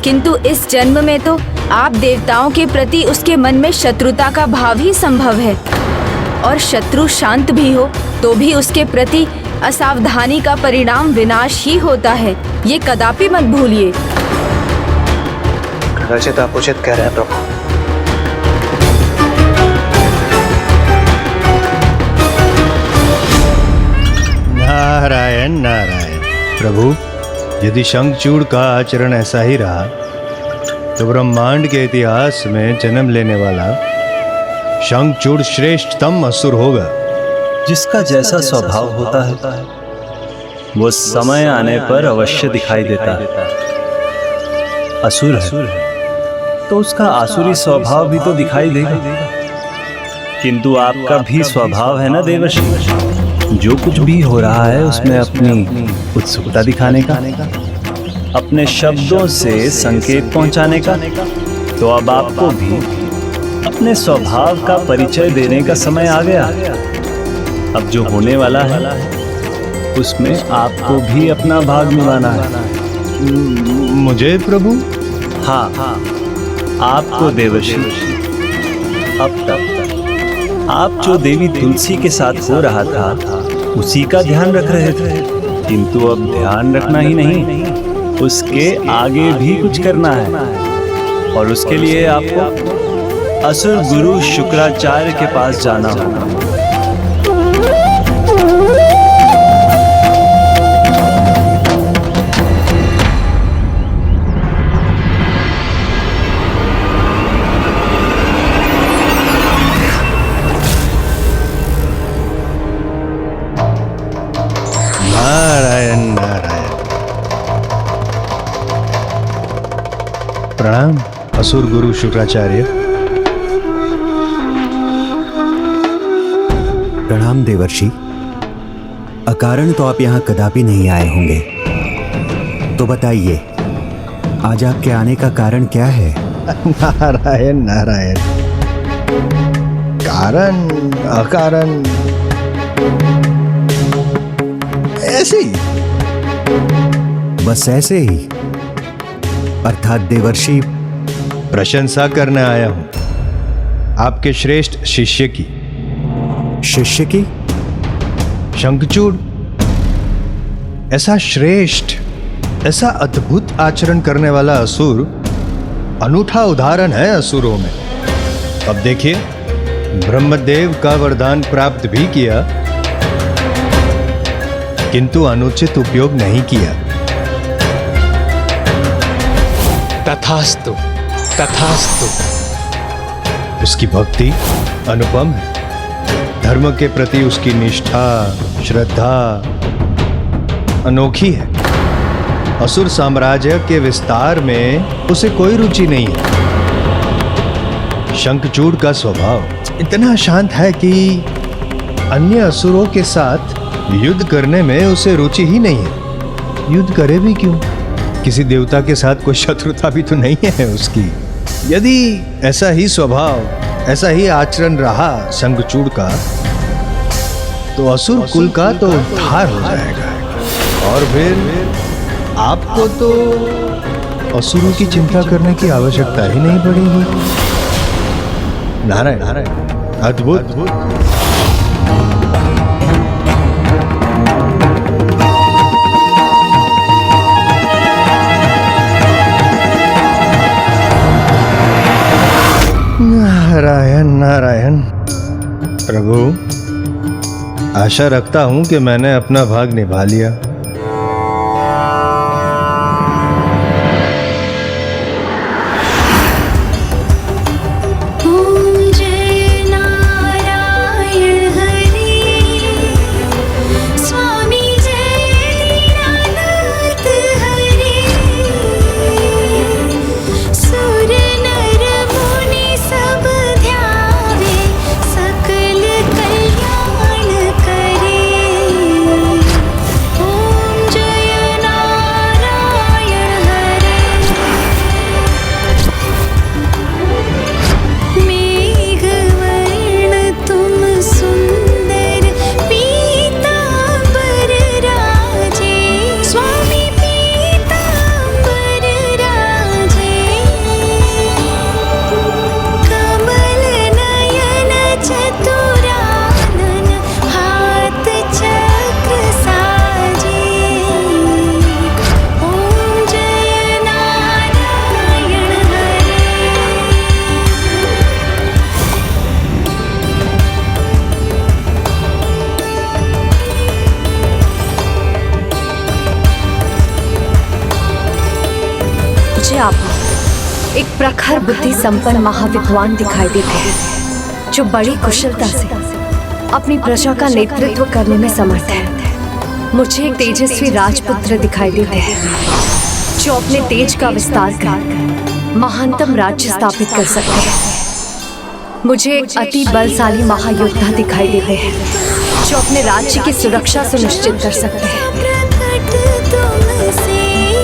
किंतु इस जन्म में तो आप देवताओं के प्रति उसके मन में शत्रुता का भाव ही संभव है। और शत्रु शांत भी हो तो भी उसके प्रति असावधानी का परिणाम विनाश ही होता है, ये कदापि मत भूलिए।
कदाचित आप उचित कह रहे हैं प्रभु।
नारायण नारायण। प्रभु, यदि शंखचूड़ का आचरण ऐसा ही रहा तो ब्रह्मांड के इतिहास में जन्म लेने वाला शंखचूड़ श्रेष्ठतम असुर होगा।
जिसका जैसा स्वभाव होता है वो समय आने पर अवश्य दिखाई देता है। असुर है तो उसका आसुरी स्वभाव भी तो दिखाई देगा। किंतु आपका भी स्वभाव है ना देवर्षि, जो कुछ भी हो रहा है उसमें अपनी उत्सुकता दिखाने का, अपने शब्दों से संकेत पहुंचाने का। तो अब आपको भी अपने स्वभाव का परिचय देने का समय आ गया। अब जो होने वाला है उसमें आपको भी अपना भाग निभाना है।
मुझे प्रभु?
हाँ, आपको देवर्षि। अब तक आप जो देवी तुलसी के साथ हो रहा था उसी का ध्यान रख रहे थे, किंतु अब ध्यान रखना ही नहीं, उसके आगे भी कुछ करना है। और उसके लिए आपको असुर गुरु शुक्राचार्य के पास जाना होगा।
नारायण नारायण। प्रणाम असुर गुरु शुक्राचार्य।
प्रणाम देवर्षि। अकारण तो आप यहाँ कदापि नहीं आए होंगे, तो बताइए आज आपके आने का कारण क्या है?
नारायण नारायण। कारण अकारण ऐसे ही,
बस ऐसे ही? अर्थात देवर्षि
प्रशंसा करने आया हूं आपके श्रेष्ठ शिष्य की।
शिष्य की?
शंखचूड़ ऐसा श्रेष्ठ, ऐसा अद्भुत आचरण करने वाला असुर अनूठा उदाहरण है असुरों में। अब देखिए, ब्रह्मदेव का वरदान प्राप्त भी किया किंतु अनुचित उपयोग नहीं किया।
तथास्तु, तथास्तु।
उसकी भक्ति अनुपम है, धर्म के प्रति उसकी निष्ठा, श्रद्धा अनोखी है। असुर साम्राज्य के विस्तार में उसे कोई रुचि नहीं है। शंखचूड़ का स्वभाव इतना शांत है कि अन्य असुरों के साथ युद्ध करने में उसे रुचि ही नहीं है। युद्ध करे भी क्यों? किसी देवता के साथ कोई शत्रुता भी तो नहीं है उसकी। यदि ऐसा ही स्वभाव, ऐसा ही आचरण रहा शंखचूड़ का, तो असुर कुल का तो उद्धार हो जाएगा। और फिर आपको तो असुरों की चिंता करने की आवश्यकता ही नहीं पड़ेगी। नारायण नारायण, अद्भुत। नारायण नारायण। प्रभु, आशा रखता हूं कि मैंने अपना भाग निभा लिया।
एक प्रखर बुद्धि संपन्न महाविद्वान दिखाई देते हैं, जो बड़ी कुशलता से अपनी प्रजा का नेतृत्व करने में समर्थ है। मुझे एक तेजस्वी राजपुत्र दिखाई देते हैं जो अपने तेज का विस्तार कर महानतम राज्य स्थापित कर सकते हैं। मुझे एक अति बलशाली महायोद्धा दिखाई देते हैं जो अपने राज्य की सुरक्षा सुनिश्चित कर सकते हैं।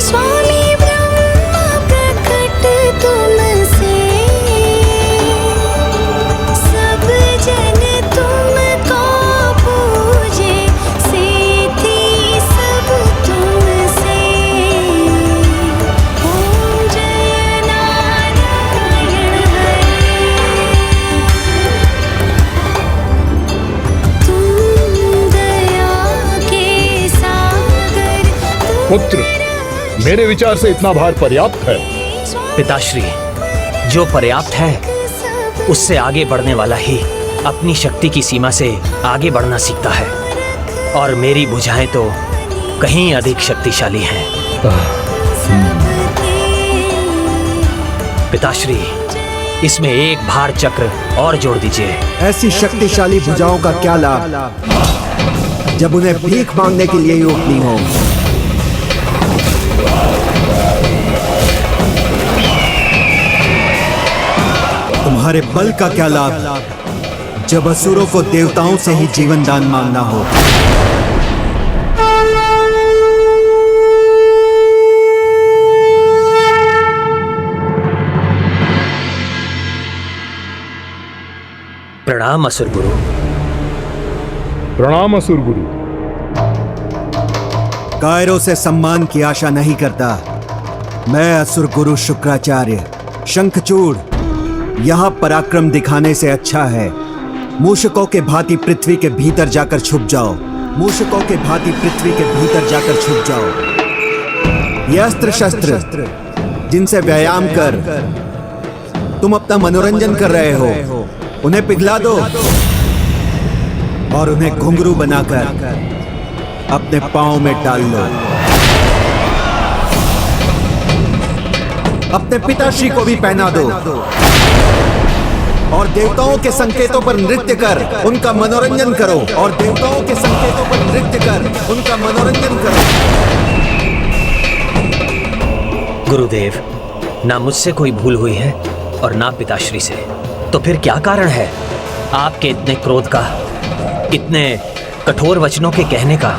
स्वामी ब्रह्मा प्रकट तुमसे, सब जन तुमको पूजे, सेठी सब तुमसे। ओम जय नारायण हरे, तुम दया के सागर।
पुत्र, मेरे विचार से इतना भार पर्याप्त है।
पिताश्री, जो पर्याप्त है उससे आगे बढ़ने वाला ही अपनी शक्ति की सीमा से आगे बढ़ना सीखता है, और मेरी भुजाएं तो कहीं अधिक शक्तिशाली हैं। पिताश्री, इसमें एक भार चक्र और जोड़ दीजिए।
ऐसी शक्तिशाली भुजाओं का क्या लाभ जब उन्हें भीख मांगने के लिए ही उठनी हो। तुम्हारे बल का क्या लाभ जब असुरों को देवताओं से ही जीवन दान मांगना हो।
प्रणाम असुर गुरु।
प्रणाम असुर गुरु।
कायरों से सम्मान की आशा नहीं करता। मैं असुर गुरु शुक्राचार्य शंखचूड़ यहाँ पराक्रम दिखाने से अच्छा है मूषकों के भांति पृथ्वी के भीतर जाकर छुप जाओ। मूषकों के भांति पृथ्वी के भीतर जाकर छुप जाओ। ये अस्त्र शस्त्र जिनसे व्यायाम कर तुम अपना मनोरंजन कर रहे हो, उन्हें पिघला दो और उन्हें घुंघरू बनाकर अपने पांव में डाल लो। अपने पिताश्री को भी पहना दो और देवताओं के संकेतों पर नृत्य कर उनका मनोरंजन करो। और देवताओं के संकेतों पर नृत्य कर उनका मनोरंजन करो।
गुरुदेव, ना मुझसे कोई भूल हुई है और ना पिताश्री से, तो फिर क्या कारण है आपके इतने क्रोध का, इतने कठोर वचनों के कहने का?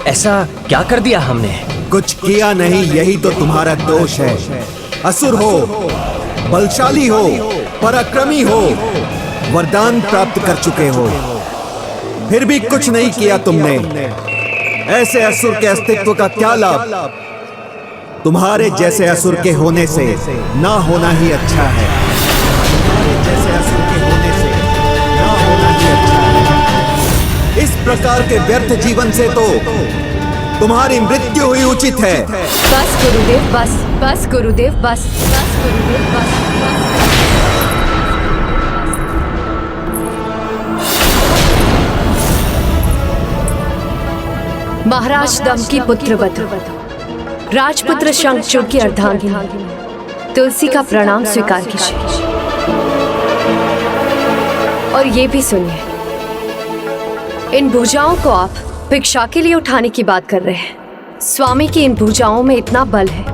ऐसा क्या कर दिया हमने?
कुछ किया नहीं, यही तो तुम्हारा दोष है। असुर हो, बलशाली हो, पराक्रमी हो, वरदान प्राप्त कर चुके हो, फिर भी कुछ नहीं किया तुमने। ऐसे असुर के अस्तित्व का क्या लाभ? तुम्हारे जैसे असुर के होने से ना होना ही अच्छा है। तुम्हारे जैसे असुर के होने से ना होना ही अच्छा है। इस प्रकार के व्यर्थ जीवन से तो तुम्हारी मृत्यु हुई उचित है।
बस गुरुदेव, बस बस गुरुदेव, बस बस गुरुदेव, बस बस। महाराज दमकी पुत्र वध, राजपुत्र शंखचूड़ की अर्धांगिनी तुलसी का प्रणाम स्वीकार कीजिए। और ये भी सुनिए, इन भुजाओं को आप भिक्षा के लिए उठाने की बात कर रहे हैं। स्वामी की इन भुजाओं में इतना बल है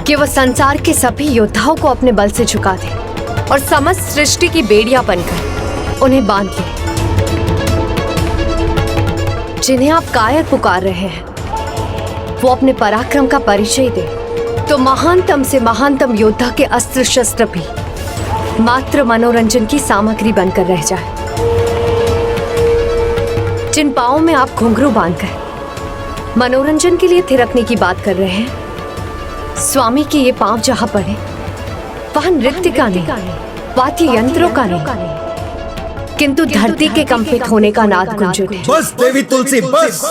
कि वह संसार के सभी योद्धाओं को अपने बल से झुका दे और समस्त सृष्टि की बेड़ियां बनकर उन्हें बांध ले। जिन्हें आप कायर पुकार रहे हैं वो अपने पराक्रम का परिचय दे, तो महानतम से महानतम योद्धा के अस्त्र शस्त्र भी मात्र मनोरंजन की सामग्री बनकर रह जाए। जिन पांवों में आप घुंघरू बांधकर मनोरंजन के लिए थिरकने की बात कर रहे हैं, स्वामी के ये पांव जहां पड़े वहां नृत्य का नहीं, वाद्य यंत्रों का नहीं, किंतु धरती के कंपित होने का नाद गूंजे।
बस देवी तुलसी, बस।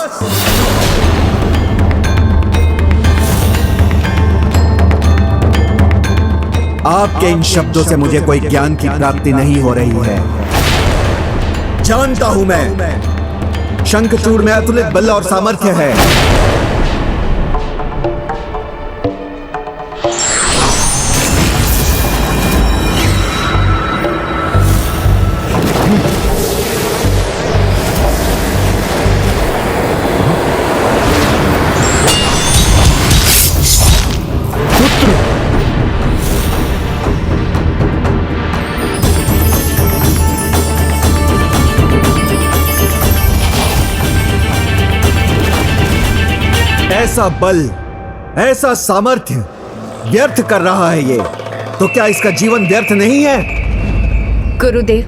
आपके इन शब्दों से मुझे कोई ज्ञान की प्राप्ति नहीं हो रही है। जानता हूं मैं, शंखचूड़ में अतुलित बल और सामर्थ्य है। ऐसा बल, ऐसा सामर्थ्य व्यर्थ कर रहा है ये, तो क्या इसका जीवन व्यर्थ नहीं है?
गुरुदेव,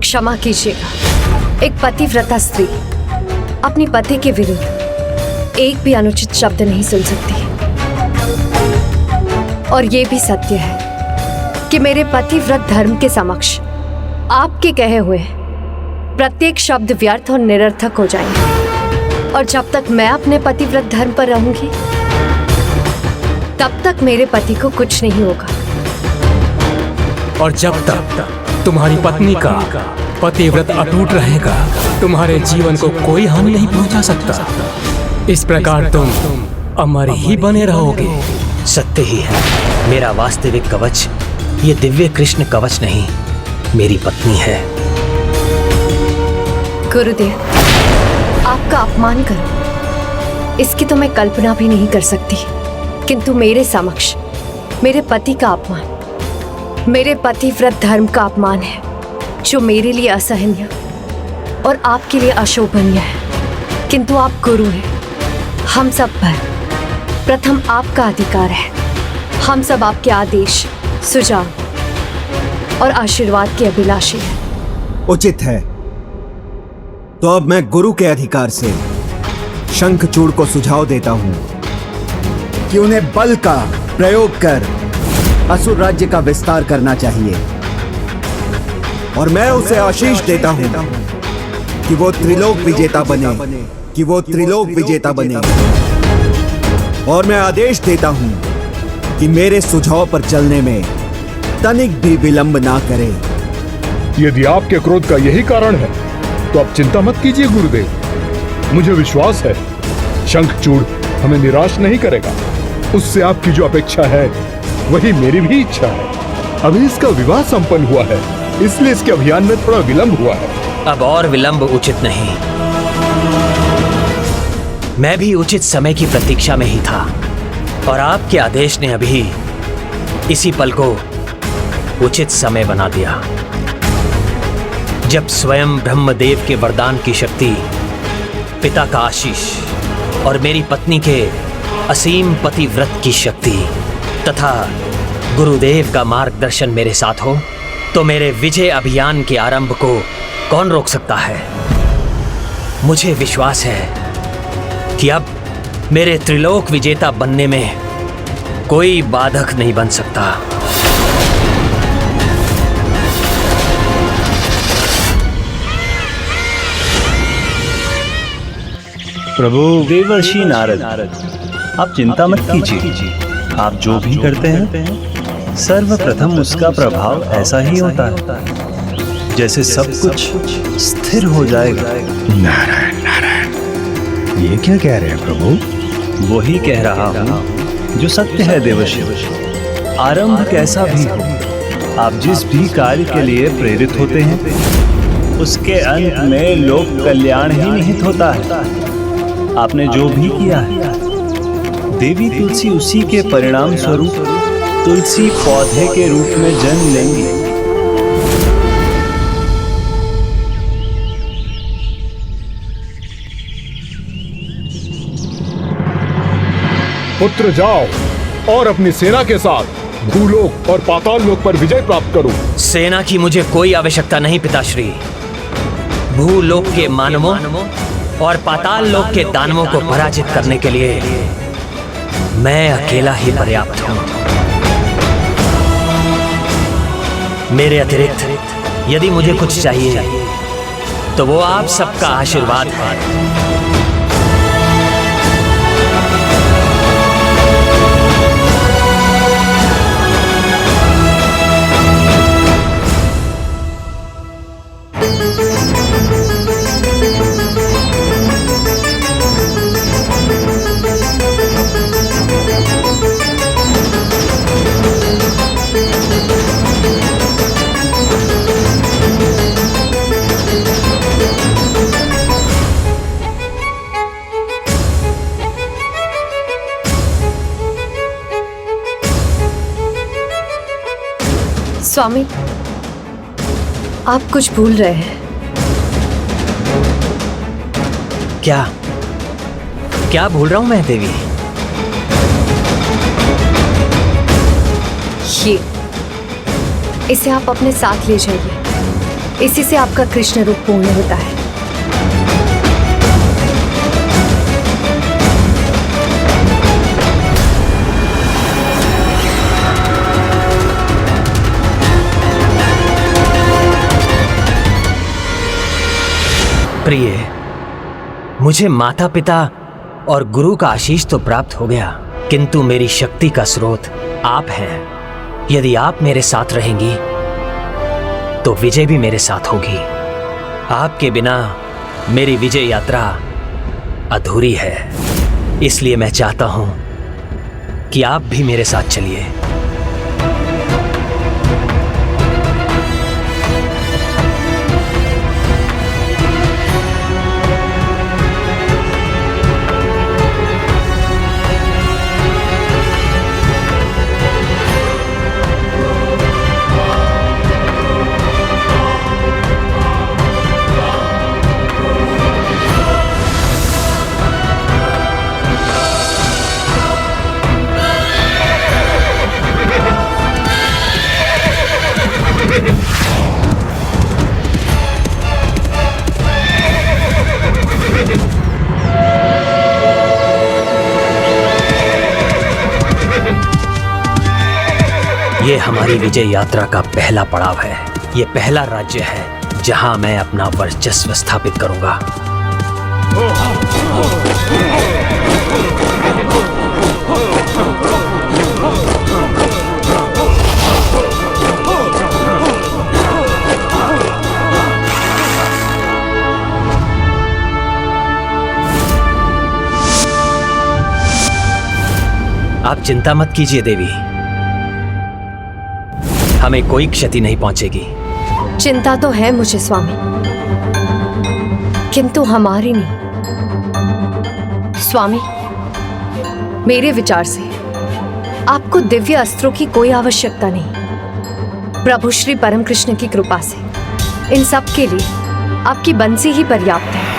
क्षमा कीजिएगा। एक पतिव्रता स्त्री अपने पति के विरुद्ध एक भी अनुचित शब्द नहीं सुन सकती। और ये भी सत्य है कि मेरे पतिव्रत धर्म के समक्ष आपके कहे हुए प्रत्येक शब्द व्यर्थ और निरर्थक हो जाएंगे। और जब तक मैं अपने पतिव्रत धर्म पर रहूंगी, तब तक मेरे पति को कुछ नहीं होगा।
और जब तक तुम्हारी पत्नी का पतिव्रत अटूट रहेगा, तुम्हारे जीवन को कोई हानि नहीं पहुंचा सकता। इस प्रकार तुम अमर ही बने रहोगे।
सत्य ही है, मेरा वास्तविक कवच ये दिव्य कृष्ण कवच नहीं, मेरी पत्नी है।
गुरुदेव, आपका अपमान करो, इसकी तो मैं कल्पना भी नहीं कर सकती, किंतु मेरे समक्ष मेरे पति का अपमान, मेरे पतिव्रत धर्म का अपमान है, जो मेरे लिए असहनीय और आपके लिए अशोभनीय है। किंतु आप गुरु हैं, हम सब पर प्रथम आपका अधिकार है। हम सब आपके आदेश, सुझाव और आशीर्वाद के अभिलाषी हैं।
उचित है, तो अब मैं गुरु के अधिकार से शंखचूड़ को सुझाव देता हूं कि उन्हें बल का प्रयोग कर असुर राज्य का विस्तार करना चाहिए। और मैं उसे आशीष देता हूं कि वो त्रिलोक विजेता बने, और मैं आदेश देता हूं कि मेरे सुझाव पर चलने में तनिक भी विलंब ना करे।
यदि आपके क्रोध का यही कारण है, तो आप चिंता मत कीजिए गुरुदेव। मुझे विश्वास है शंखचूड़ हमें निराश नहीं करेगा। उससे आपकी जो अपेक्षा है वही मेरी भी इच्छा है। अभी इसका विवाह संपन्न हुआ है, इसलिए इसके अभियान में थोड़ा विलंब हुआ है।
अब और विलंब उचित नहीं। मैं भी उचित समय की प्रतीक्षा में ही था, और आपके आदेश ने अभी इसी पल को उचित समय बना दिया। जब स्वयं ब्रह्मदेव के वरदान की शक्ति, पिता का आशीष और मेरी पत्नी के असीम पतिव्रत की शक्ति तथा गुरुदेव का मार्गदर्शन मेरे साथ हो, तो मेरे विजय अभियान के आरंभ को कौन रोक सकता है। मुझे विश्वास है कि अब मेरे त्रिलोक विजेता बनने में कोई बाधक नहीं बन सकता।
प्रभु देवर्षि नारद, आप चिंता मत कीजिए। आप जो भी करते हैं, सर्वप्रथम उसका प्रभाव ऐसा ही होता है जैसे सब कुछ स्थिर हो जाएगा।
नारायण नारायण, ये क्या कह रहे हैं प्रभु?
वही कह रहा हूँ जो सत्य है देवर्षि। आरंभ कैसा भी हो, आप जिस भी कार्य के लिए प्रेरित होते हैं, उसके अंत में लोक कल्याण ही निहित होता है। आपने जो भी किया है, देवी तुलसी उसी के परिणाम स्वरूप तुलसी पौधे के रूप में जन्म लेंगी।
पुत्र जाओ और अपनी सेना के साथ भूलोक और पाताल लोक पर विजय प्राप्त करो।
सेना की मुझे कोई आवश्यकता नहीं पिताश्री। भूलोक के मानवों और पाताल लोक के दानवों को पराजित करने के लिए मैं अकेला ही पर्याप्त हूं। मेरे अतिरिक्त यदि मुझे कुछ चाहिए तो वो आप सबका आशीर्वाद है।
स्वामी, आप कुछ भूल रहे हैं।
क्या? क्या भूल रहा हूं मैं देवी?
ये इसे आप अपने साथ ले जाइए। इसी से आपका कृष्ण रूप पूर्ण होता है।
प्रिय, मुझे माता पिता और गुरु का आशीष तो प्राप्त हो गया, किंतु मेरी शक्ति का स्रोत आप हैं। यदि आप मेरे साथ रहेंगी तो विजय भी मेरे साथ होगी। आपके बिना मेरी विजय यात्रा अधूरी है। इसलिए मैं चाहता हूं कि आप भी मेरे साथ चलिए। ये हमारी विजय यात्रा का पहला पड़ाव है। ये पहला राज्य है जहां मैं अपना वर्चस्व स्थापित करूंगा। आप चिंता मत कीजिए देवी, हमें कोई क्षति नहीं पहुंचेगी।
चिंता तो है मुझे स्वामी, किंतु हमारी नहीं। स्वामी, मेरे विचार से आपको दिव्य अस्त्रों की कोई आवश्यकता नहीं। प्रभु श्री परम कृष्ण की कृपा से इन सब के लिए आपकी बंसी ही पर्याप्त है।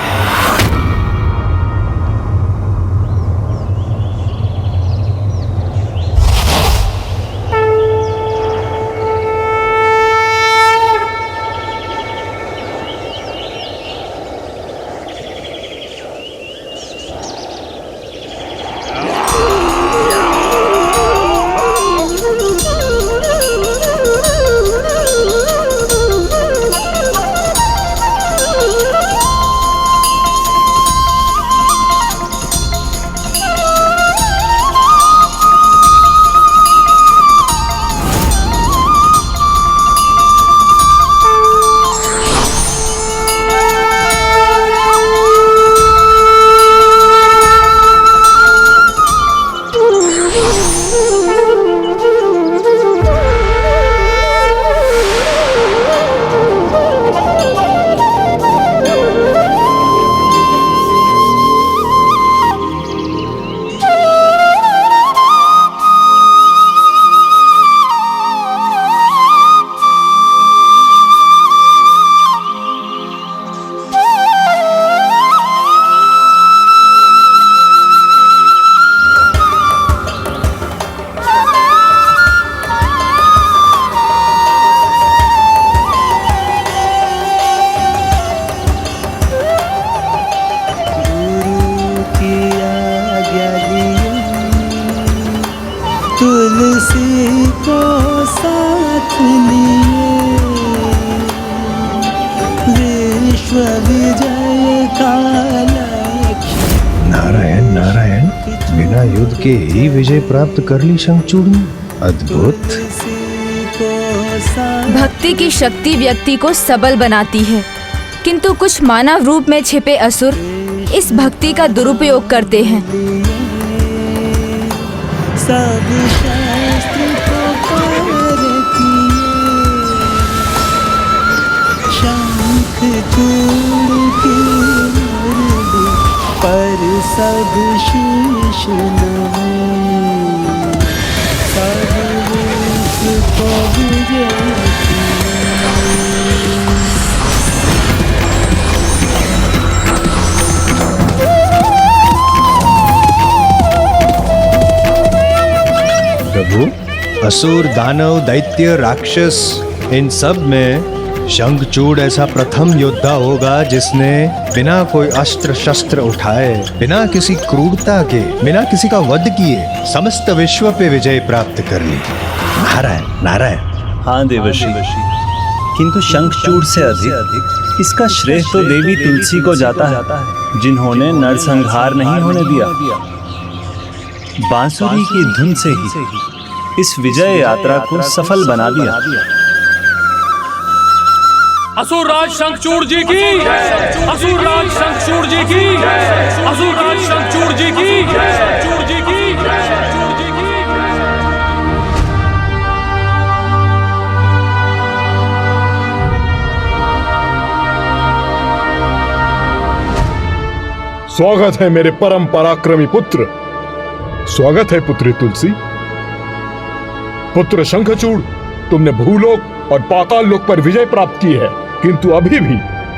तुलसी को साथ लिए विश्व विजय का लक्ष्य।
नारायण नारायण, बिना युद्ध के ही विजय प्राप्त कर ली शंखचूड़ ने। अद्भुत।
भक्ति की शक्ति व्यक्ति को सबल बनाती है, किंतु कुछ मानव रूप में छिपे असुर इस भक्ति का दुरुपयोग करते हैं।
सब शास्त्र को पार किए, शंखचूड़ की मुरली पर सब शीश नवाए। सब विश्व को विजय किया।
असुर, दानव, दैत्य, राक्षस, इन सब में शंखचूड़ ऐसा प्रथम योद्धा होगा जिसने बिना कोई अस्त्र शस्त्र उठाए, बिना किसी क्रूरता के, बिना किसी का वध किए समस्त विश्व पे विजय प्राप्त कर ली। नारायण नारायण।
हाँ देवर्षि, किंतु शंखचूड़ से अधिक इसका श्रेय तो देवी तुलसी को जाता है, जिन्होंने नरसंहार नहीं होने दिया। बांसुरी की धुन से ही इस विजय यात्रा को सफल बना दिया।
असुरराज शंखचूड़ जी की, असुरराज शंखचूड़ जी की, असुरराज शंखचूड़ जी की, शंखचूड़ जी की, शंखचूड़ जी की।
स्वागत है मेरे परम पराक्रमी पुत्र, स्वागत है पुत्री तुलसी। पुत्र शंखचूड़, तुमने भूलोक और पाताल लोक पर विजय प्राप्त की है, किंतु अभी भी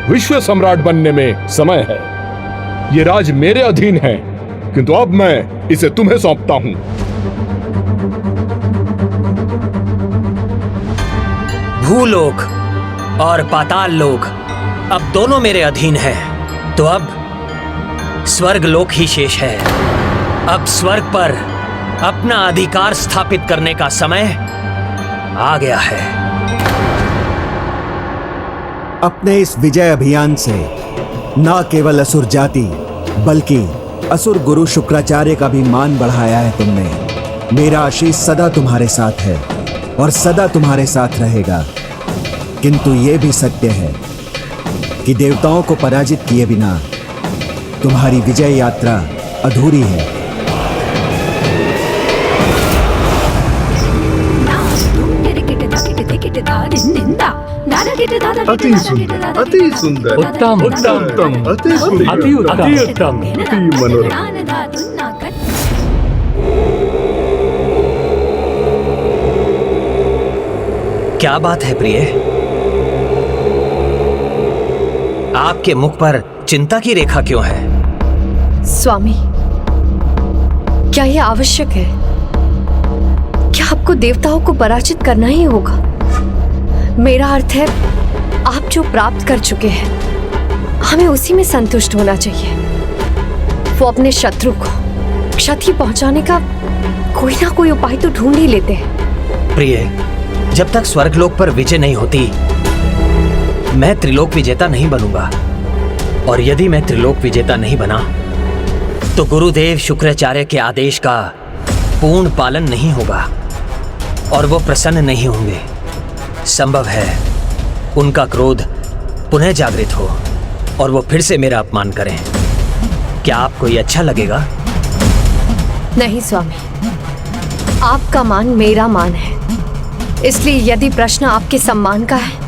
विश्व सम्राट बनने में समय है। ये राज मेरे अधीन है, किंतु अब मैं इसे तुम्हें सौंपता हूं।
भूलोक और पाताल लोक अब दोनों मेरे अधीन है, तो अब स्वर्ग लोक ही शेष है। अब स्वर्ग पर अपना अधिकार स्थापित करने का समय आ गया है।
अपने इस विजय अभियान से न केवल असुर जाति बल्कि असुर गुरु शुक्राचार्य का भी मान बढ़ाया है तुमने। मेरा आशीष सदा तुम्हारे साथ है और सदा तुम्हारे साथ रहेगा। किंतु यह भी सत्य है कि देवताओं को पराजित किए बिना तुम्हारी विजय यात्रा अधूरी है।
अति सुंदर, अति सुंदर,
उत्तम, उत्तम, उत्तम,
अति सुंदर,
अति उत्तम, अति उत्तम,
अति मनोरम।
क्या बात है प्रिय? आपके मुख पर चिंता की रेखा क्यों है?
स्वामी, क्या यह आवश्यक है? क्या आपको देवताओं को पराजित करना ही होगा? मेरा अर्थ है, आप जो प्राप्त कर चुके हैं हमें उसी में संतुष्ट होना चाहिए। वो अपने शत्रु को क्षति पहुंचाने का कोई ना कोई उपाय तो ढूंढ ही लेते हैं।
प्रिय, जब तक स्वर्गलोक पर विजय नहीं होती, मैं त्रिलोक विजेता नहीं बनूंगा। और यदि मैं त्रिलोक विजेता नहीं बना तो गुरुदेव शुक्राचार्य के आदेश का पूर्ण पालन नहीं होगा और वो प्रसन्न नहीं होंगे। संभव है उनका क्रोध पुनः जागृत हो और वो फिर से मेरा अपमान करें। क्या आपको ये अच्छा लगेगा?
नहीं स्वामी, आपका मान मेरा मान है, इसलिए यदि प्रश्न आपके सम्मान का है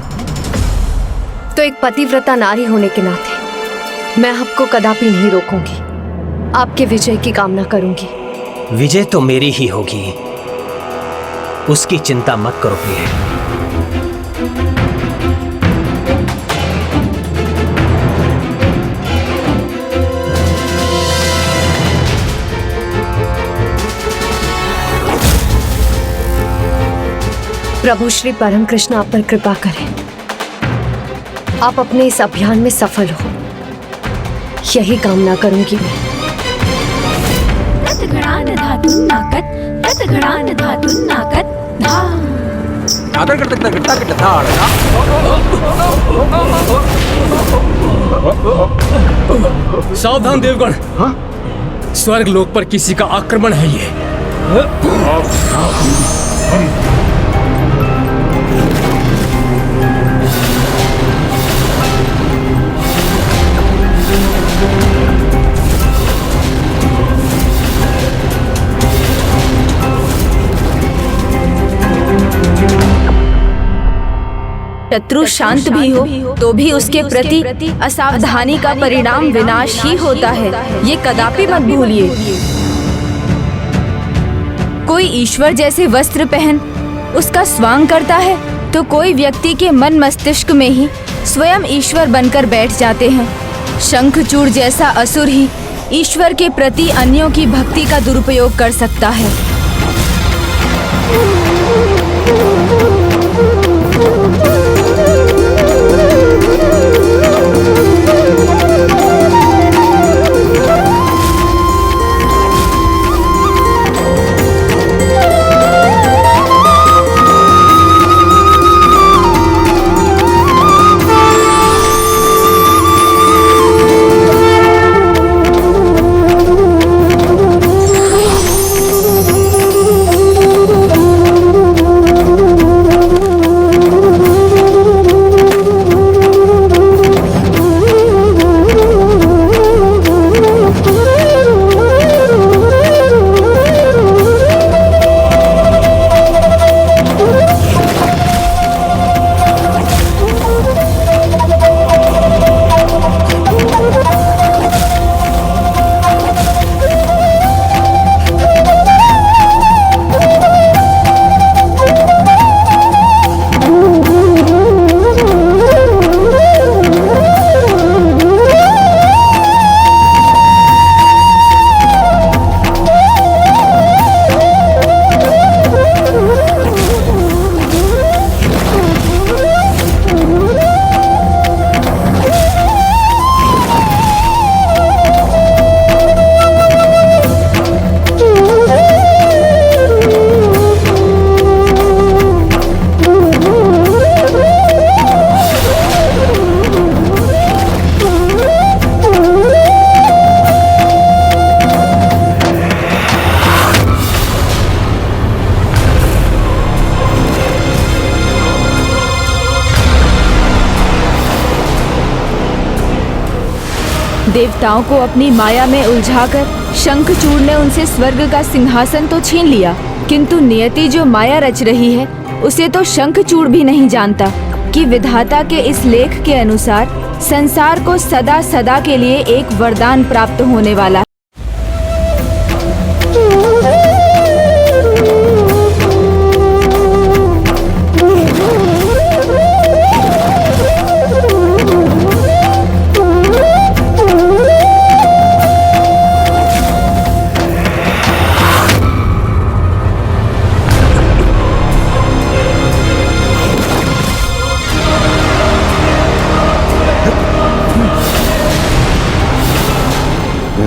तो एक पतिव्रता नारी होने के नाते मैं आपको कदापि नहीं रोकूंगी। आपके विजय की कामना करूंगी।
विजय तो मेरी ही होगी, उसकी चिंता मत करो प्रिय।
प्रभु श्री परम कृष्ण आप पर कृपा करें। आप अपने इस अभियान में सफल हो, यही कामना करूंगी मैं।
सावधान देवगण, स्वर्ग लोक पर किसी का आक्रमण है ये।
शत्रु शांत भी हो तो भी उसके प्रति असावधानी का परिणाम विनाश ही होता है, ये कदापि मत भूलिए। कोई ईश्वर जैसे वस्त्र पहन उसका स्वांग करता है तो कोई व्यक्ति के मन मस्तिष्क में ही स्वयं ईश्वर बनकर बैठ जाते हैं। शंखचूड़ जैसा असुर ही ईश्वर के प्रति अन्यों की भक्ति का दुरुपयोग कर सकता है। देवताओं को अपनी माया में उलझाकर शंखचूड़ ने उनसे स्वर्ग का सिंहासन तो छीन लिया, किंतु नियति जो माया रच रही है उसे तो शंखचूड़ भी नहीं जानता कि विधाता के इस लेख के अनुसार संसार को सदा सदा के लिए एक वरदान प्राप्त होने वाला है।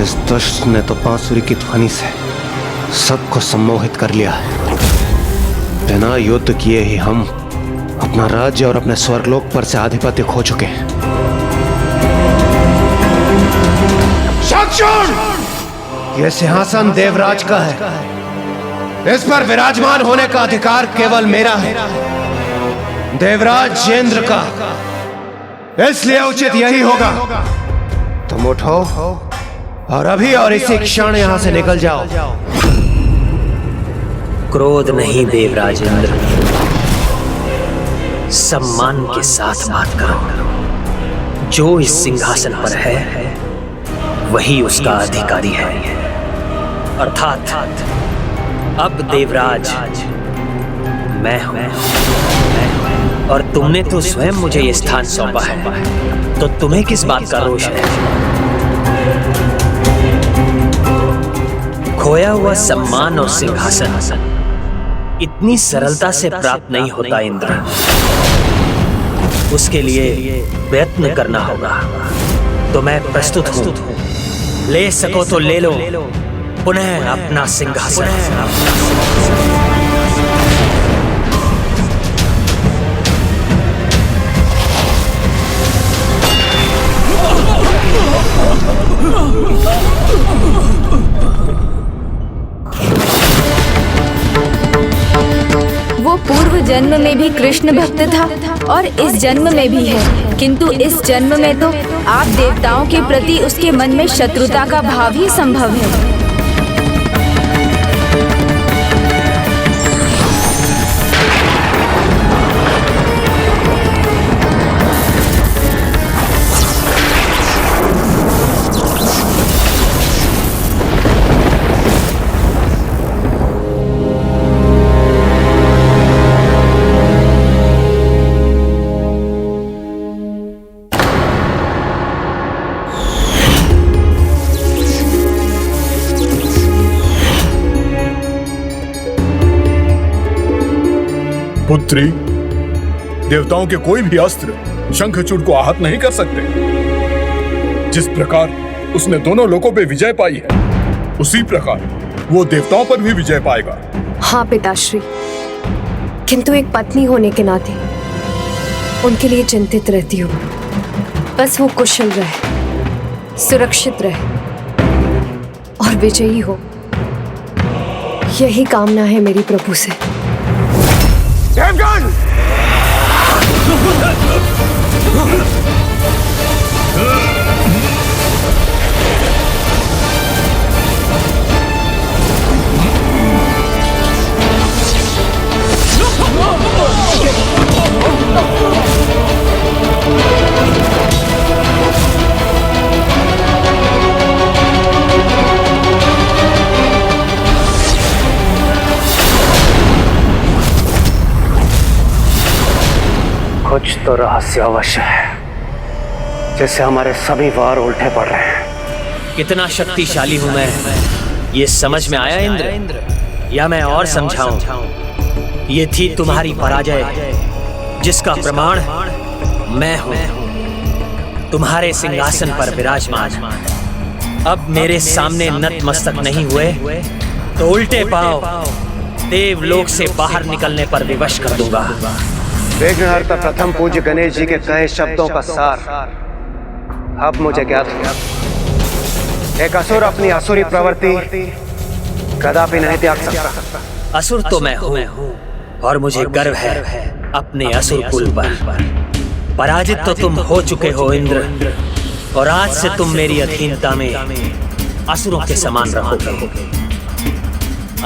इस दुष्ट ने तो बांसुरी की ध्वनि से सबको सम्मोहित कर लिया है। बिना युद्ध किए ही हम अपना राज्य और अपने स्वर्गलोक पर से आधिपत्य खो चुके हैं। यह सिंहासन देवराज का है। इस पर विराजमान होने का अधिकार केवल मेरा है, देवराज इंद्र का। इसलिए उचित यही होगा तुम उठो और अभी और इसी क्षण यहां से निकल जाओ।
क्रोध नहीं देवराज इंद्र, सम्मान के साथ बात करो। जो इस सिंहासन पर है वही उसका अधिकारी है, अर्थात अब देवराज मैं हूं। और तुमने तो स्वयं मुझे ये स्थान सौंपा है, तो तुम्हें किस बात का रोष है? खोया हुआ सम्मान और सिंहासन इतनी सरलता से प्राप्त नहीं होता इंद्र, उसके लिए प्रयत्न करना होगा। तो मैं प्रस्तुत हूं, ले सको तो ले लो पुनः अपना सिंहासन।
वो पूर्व जन्म में भी कृष्ण भक्त था और इस जन्म में भी है, किंतु इस जन्म में तो आप देवताओं के प्रति उसके मन में शत्रुता का भाव ही संभव है।
पुत्री, देवताओं के कोई भी अस्त्र शंखचूड़ को आहत नहीं कर सकते। जिस प्रकार उसने दोनों लोकों पे विजय पाई है, उसी प्रकार वो देवताओं पर भी विजय पाएगा।
हाँ पिताश्री, किंतु एक पत्नी होने के नाते उनके लिए चिंतित रहती हूँ। बस वो कुशल रहे, सुरक्षित रहे और विजयी हो, यही कामना है मेरी प्रभु से।
देवगण! कुछ तो रहस्य अवश्य है, जिससे हमारे सभी वार उल्टे पड़ रहे हैं।
कितना शक्तिशाली हूं मैं, ये समझ में आया इंद्र? या मैं और समझाऊं? ये थी तुम्हारी पराजय, जिसका प्रमाण मैं हूं, तुम्हारे सिंहासन पर विराजमान। अब मेरे सामने नतमस्तक नहीं हुए तो उल्टे पांव देवलोक से बाहर निकलने पर विवश कर दूंगा।
विघ्नहर्ता प्रथम पूज्य गणेश जी के कहे शब्दों का सार अब मुझे ज्ञात हुआ। एक असुर अपनी असुरी प्रवृत्ति कदापि नहीं त्याग सकता।
असुर तो मैं हूँ और मुझे गर्व है अपने असुर कुल पर। पराजित तो तुम हो चुके हो इंद्र, और आज से तुम मेरी अधीनता में असुरों के समान रहोगे,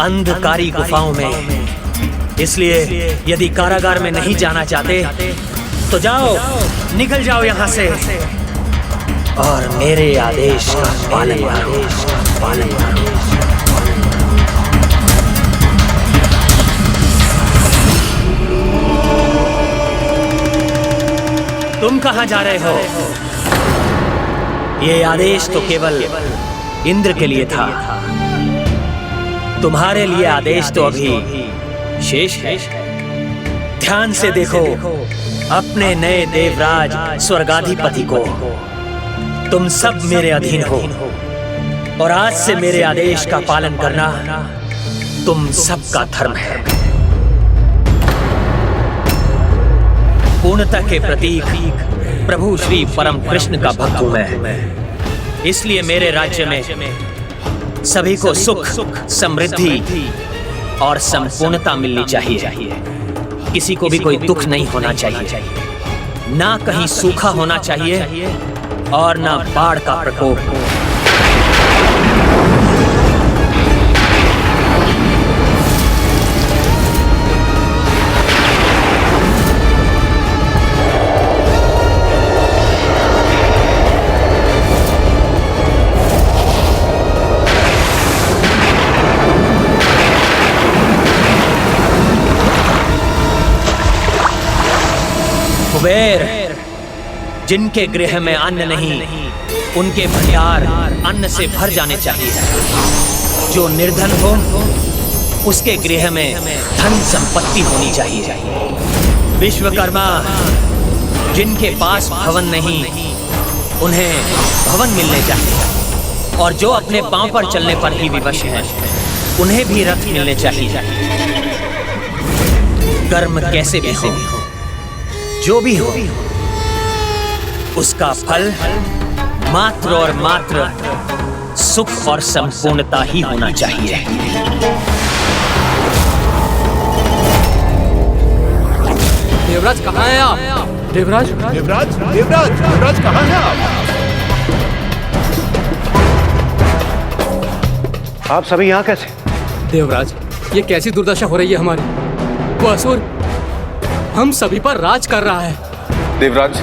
अंधकारी गुफाओं में। इसलिए यदि कारागार में नहीं जाना चाहते तो जाओ, निकल जाओ यहाँ से और मेरे आदेश का पालन करो। तुम कहाँ जा रहे हो? ये आदेश तो केवल इंद्र के लिए था, तुम्हारे लिए आदेश तो अभी शेष है। ध्यान से देखो अपने नए देवराज स्वर्गाधिपति को। तुम सब मेरे अधीन हो और आज से मेरे आदेश का पालन करना तुम सबका धर्म है। पूर्णता के प्रतीक प्रभु श्री परम कृष्ण का भक्त हूं मैं। इसलिए मेरे राज्य में सभी को सुख, समृद्धि और संपूर्णता मिलनी चाहिए। किसी को भी कोई दुख नहीं होना चाहिए, ना कहीं सूखा होना चाहिए और ना बाढ़ का प्रकोप। कुबेर, जिनके गृह में अन्न नहीं, उनके भंडार अन्न से भर जाने चाहिए। जो निर्धन हो, उसके गृह में धन संपत्ति होनी चाहिए। विश्वकर्मा, जिनके पास भवन नहीं, उन्हें भवन मिलने चाहिए। और जो अपने पांव पर चलने पर ही विवश हैं, उन्हें भी रथ मिलने चाहिए। कर्म कैसे भी हो, जो भी हो, उसका फल मात्र और मात्र सुख और संपूर्णता ही होना चाहिए।
देवराज कहाँ हैं आप? देवराज,
देवराज, देवराज, देवराज कहाँ हैं
आप सभी यहाँ कैसे?
देवराज, ये कैसी दुर्दशा हो रही है हमारी? वो असुर हम सभी पर राज कर रहा है।
देवराज,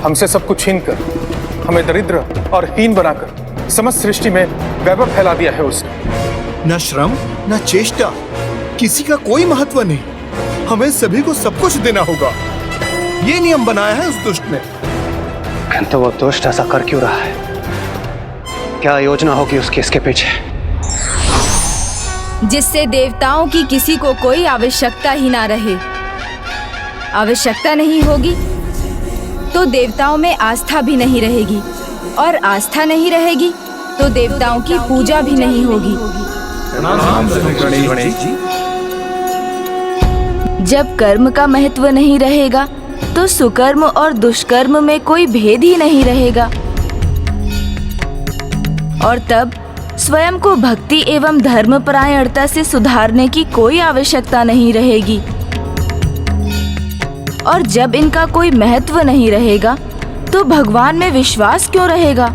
हमसे सब कुछ छीन कर हमें दरिद्र और हीन बनाकर समस्त सृष्टि में वैभव फैला दिया है उसने।
न श्रम न चेष्टा, किसी का कोई महत्व नहीं। हमें सभी को सब कुछ देना होगा, ये नियम बनाया है उस दुष्ट ने।
किंतु वो दुष्ट ऐसा कर क्यों रहा है? क्या योजना होगी उसकी इसके पीछे,
जिससे देवताओं की किसी को कोई आवश्यकता ही ना रहे? आवश्यकता नहीं होगी तो देवताओं में आस्था भी नहीं रहेगी, और आस्था नहीं रहेगी तो देवताओं की पूजा भी नहीं होगी। जब कर्म का महत्व नहीं रहेगा तो सुकर्म और दुष्कर्म में कोई भेद ही नहीं रहेगा, और तब स्वयं को भक्ति एवं धर्मपरायणता से सुधारने की कोई आवश्यकता नहीं रहेगी। और जब इनका कोई महत्व नहीं रहेगा तो भगवान में विश्वास क्यों रहेगा?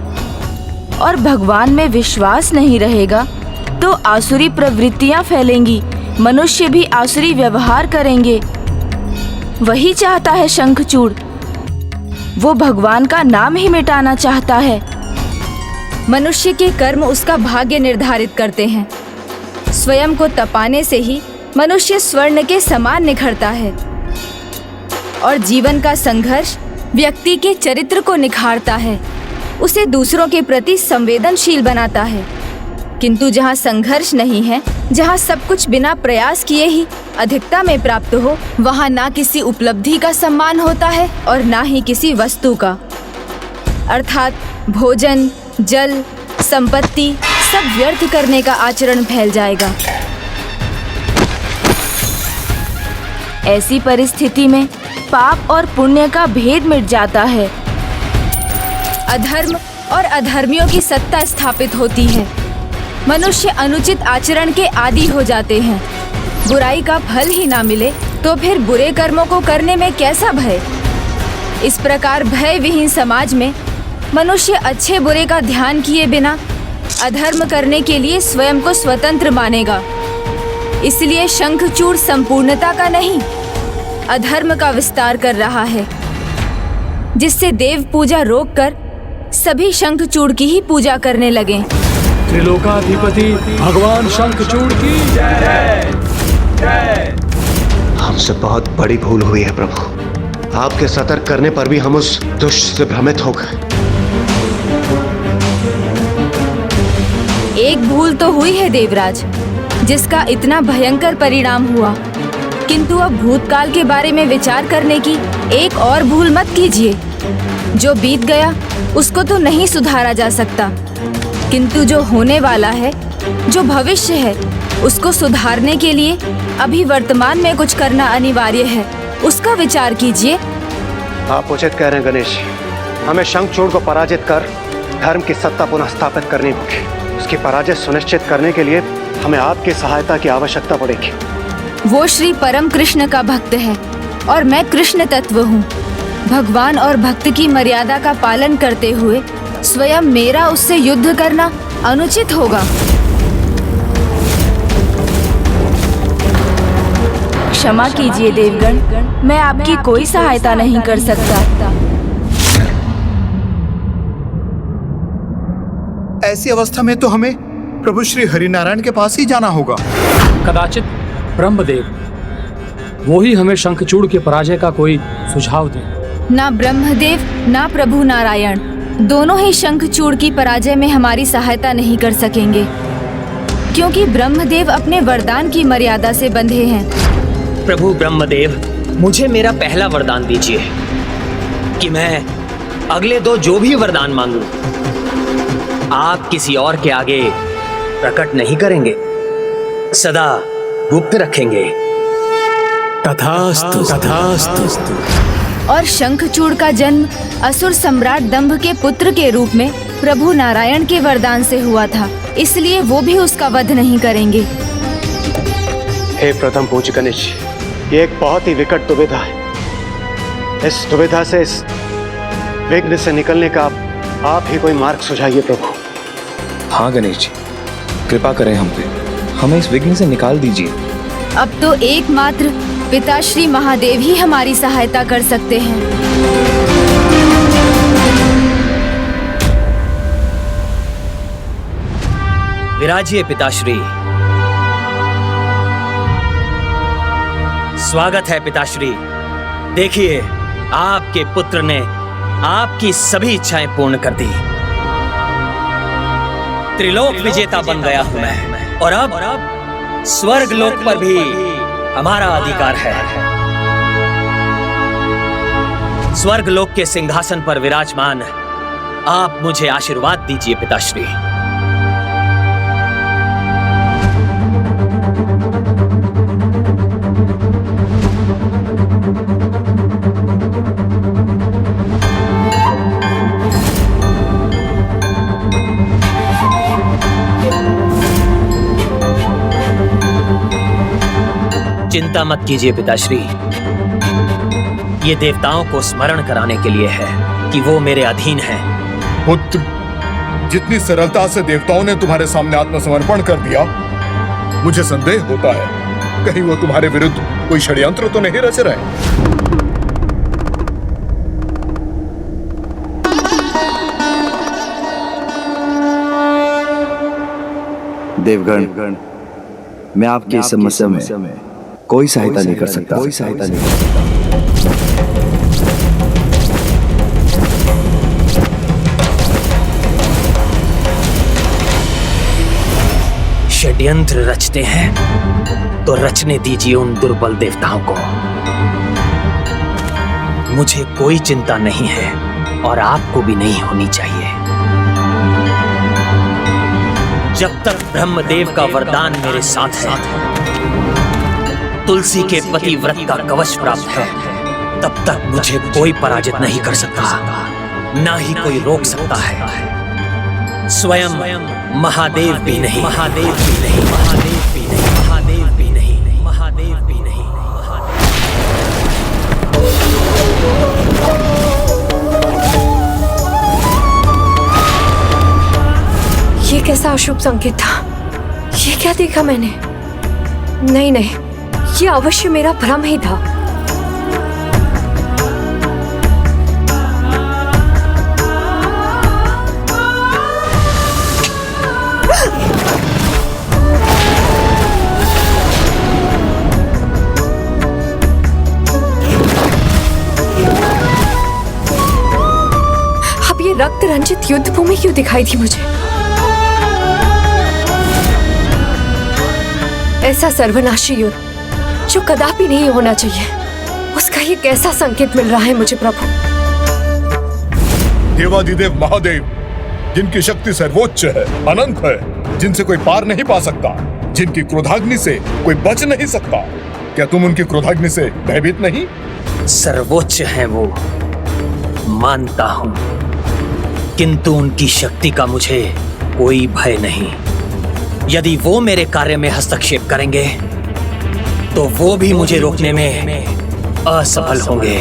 और भगवान में विश्वास नहीं रहेगा तो आसुरी प्रवृत्तियां फैलेंगी, मनुष्य भी आसुरी व्यवहार करेंगे। वही चाहता है शंखचूड़, वो भगवान का नाम ही मिटाना चाहता है। मनुष्य के कर्म उसका भाग्य निर्धारित करते हैं। स्वयं को तपाने से ही मनुष्य स्वर्ण के समान निखरता है, और जीवन का संघर्ष व्यक्ति के चरित्र को निखारता है, उसे दूसरों के प्रति संवेदनशील बनाता है। किंतु जहाँ संघर्ष नहीं है, जहाँ सब कुछ बिना प्रयास किए ही अधिकता में प्राप्त हो, वहाँ ना किसी उपलब्धि का सम्मान होता है और ना ही किसी वस्तु का। अर्थात भोजन, जल, संपत्ति सब व्यर्थ करने का आचरण फैल जाएगा। ऐसी परिस्थिति में पाप और पुण्य का भेद मिट जाता है। अधर्म और अधर्मियों की सत्ता स्थापित होती है। मनुष्य अनुचित आचरण के आदी हो जाते हैं। बुराई का फल ही ना मिले तो फिर बुरे कर्मों को करने में कैसा भय? इस प्रकार भय विहीन समाज में मनुष्य अच्छे बुरे का ध्यान किए बिना अधर्म करने के लिए स्वयं को स्वतंत्र मानेगा। इसलिए शंखचूड़ संपूर्णता का नहीं, अधर्म का विस्तार कर रहा है, जिससे देव पूजा रोककर सभी शंखचूड़ की ही पूजा करने लगे।
त्रिलोकाधिपति भगवान शंखचूड़ की जय। जय।
हमसे बहुत बड़ी भूल हुई है प्रभु। आपके सतर्क करने पर भी हम उस दुष्ट से भ्रमित हो गए।
एक भूल तो हुई है देवराज, जिसका इतना भयंकर परिणाम हुआ, किंतु अब भूतकाल के बारे में विचार करने की एक और भूल मत कीजिए। जो बीत गया उसको तो नहीं सुधारा जा सकता, किंतु जो होने वाला है, जो भविष्य है, उसको सुधारने के लिए अभी वर्तमान में कुछ करना अनिवार्य है। उसका विचार कीजिए।
आप उचित कह रहे हैं गणेश। हमें शंखचूड़ को पराजित कर धर्म की सत्ता पुनः स्थापित करनी होगी। उसकी पराजय सुनिश्चित करने के लिए हमें आपकी सहायता की आवश्यकता पड़ेगी।
वो श्री परम कृष्ण का भक्त है और मैं कृष्ण तत्व हूँ। भगवान और भक्त की मर्यादा का पालन करते हुए स्वयं मेरा उससे युद्ध करना अनुचित होगा। क्षमा कीजिए देवगण, मैं आपकी कोई सहायता नहीं कर सकता।
ऐसी अवस्था में तो हमें प्रभु श्री हरिनारायण के पास ही जाना होगा।
कदाचित ब्रह्मदेव वो ही हमें शंखचूड़ के पराजय का कोई सुझाव दें।
ना ब्रह्मदेव ना प्रभु नारायण, दोनों ही शंखचूड़ की पराजय में हमारी सहायता नहीं कर सकेंगे, क्योंकि ब्रह्मदेव अपने वरदान की मर्यादा से बंधे हैं।
प्रभु ब्रह्मदेव, मुझे मेरा पहला वरदान दीजिए कि मैं अगले दो जो भी वरदान मांगूं, आप किसी और के आगे प्रकट नहीं करेंगे, सदा गुप्त रखेंगे।
तथास्तु तथास्तु।
और शंखचूड़ का जन्म असुर सम्राट दंभ के पुत्र के रूप में प्रभु नारायण के वरदान से हुआ था, इसलिए वो भी उसका वध नहीं करेंगे।
हे प्रथम पूज्य गणेश, ये एक बहुत ही विकट दुविधा है। इस दुविधा से, इस विघ्न से निकलने का आप ही कोई मार्ग सुझाइए प्रभु।
हाँ गणेश जी, कृपा करें हम पे, हमें इस विघ्न से निकाल दीजिए।
अब तो एकमात्र पिताश्री महादेव ही हमारी सहायता कर सकते हैं।
विराजिए पिताश्री। स्वागत है पिताश्री। देखिए, आपके पुत्र ने आपकी सभी इच्छाएं पूर्ण कर दी। त्रिलोक विजेता बन गया हूं मैं, और अब स्वर्ग लोक पर भी हमारा अधिकार है। स्वर्ग लोक के सिंहासन पर विराजमान आप मुझे आशीर्वाद दीजिए पिताश्री। चिंता मत कीजिए पिताश्री, ये देवताओं को स्मरण कराने के लिए है कि वो मेरे अधीन हैं।
पुत्र, जितनी सरलता से देवताओं ने तुम्हारे सामने आत्मसमर्पण कर दिया, मुझे संदेह होता है कहीं वो तुम्हारे विरुद्ध कोई षड्यंत्र तो नहीं रच रहे।
देवगण, मैं आपकी इस समस्या में कोई सहायता नहीं कर सकता।
षड्यंत्र रचते हैं तो रचने दीजिए उन दुर्बल देवताओं को। मुझे कोई चिंता नहीं है और आपको भी नहीं होनी चाहिए। जब तक ब्रह्मदेव का वरदान मेरे साथ है, तुलसी के पतिव्रत का कवच प्राप्त है, तब तक मुझे कोई पराजित नहीं कर सकता, ना ही कोई रोक सकता है। स्वयं महादेव भी नहीं, महादेव भी नहीं, महादेव भी नहीं, महादेव भी नहीं, महादेव भी नहीं।
कैसा अशुभ संकेत था? ये क्या देखा मैंने? नहीं नहीं, ये अवश्य मेरा भ्रम ही था। अब ये रक्त रंजित युद्ध भूमि क्यों दिखाई थी मुझे? ऐसा सर्वनाशी युद्ध जो कदापि नहीं होना चाहिए, उसका ये कैसा संकेत मिल रहा है मुझे प्रभु?
देवाधिदेव महादेव, जिनकी शक्ति सर्वोच्च है, अनंत है, जिनसे कोई पार नहीं पा सकता, जिनकी क्रोधाग्नि से कोई बच नहीं सकता, क्या तुम उनकी क्रोधाग्नि से भयभीत नहीं?
सर्वोच्च है वो, मानता हूं, किंतु उनकी शक्ति का मुझे कोई भय नहीं। यदि वो मेरे कार्य में हस्तक्षेप करेंगे तो वो भी मुझे रोकने में असफल होंगे।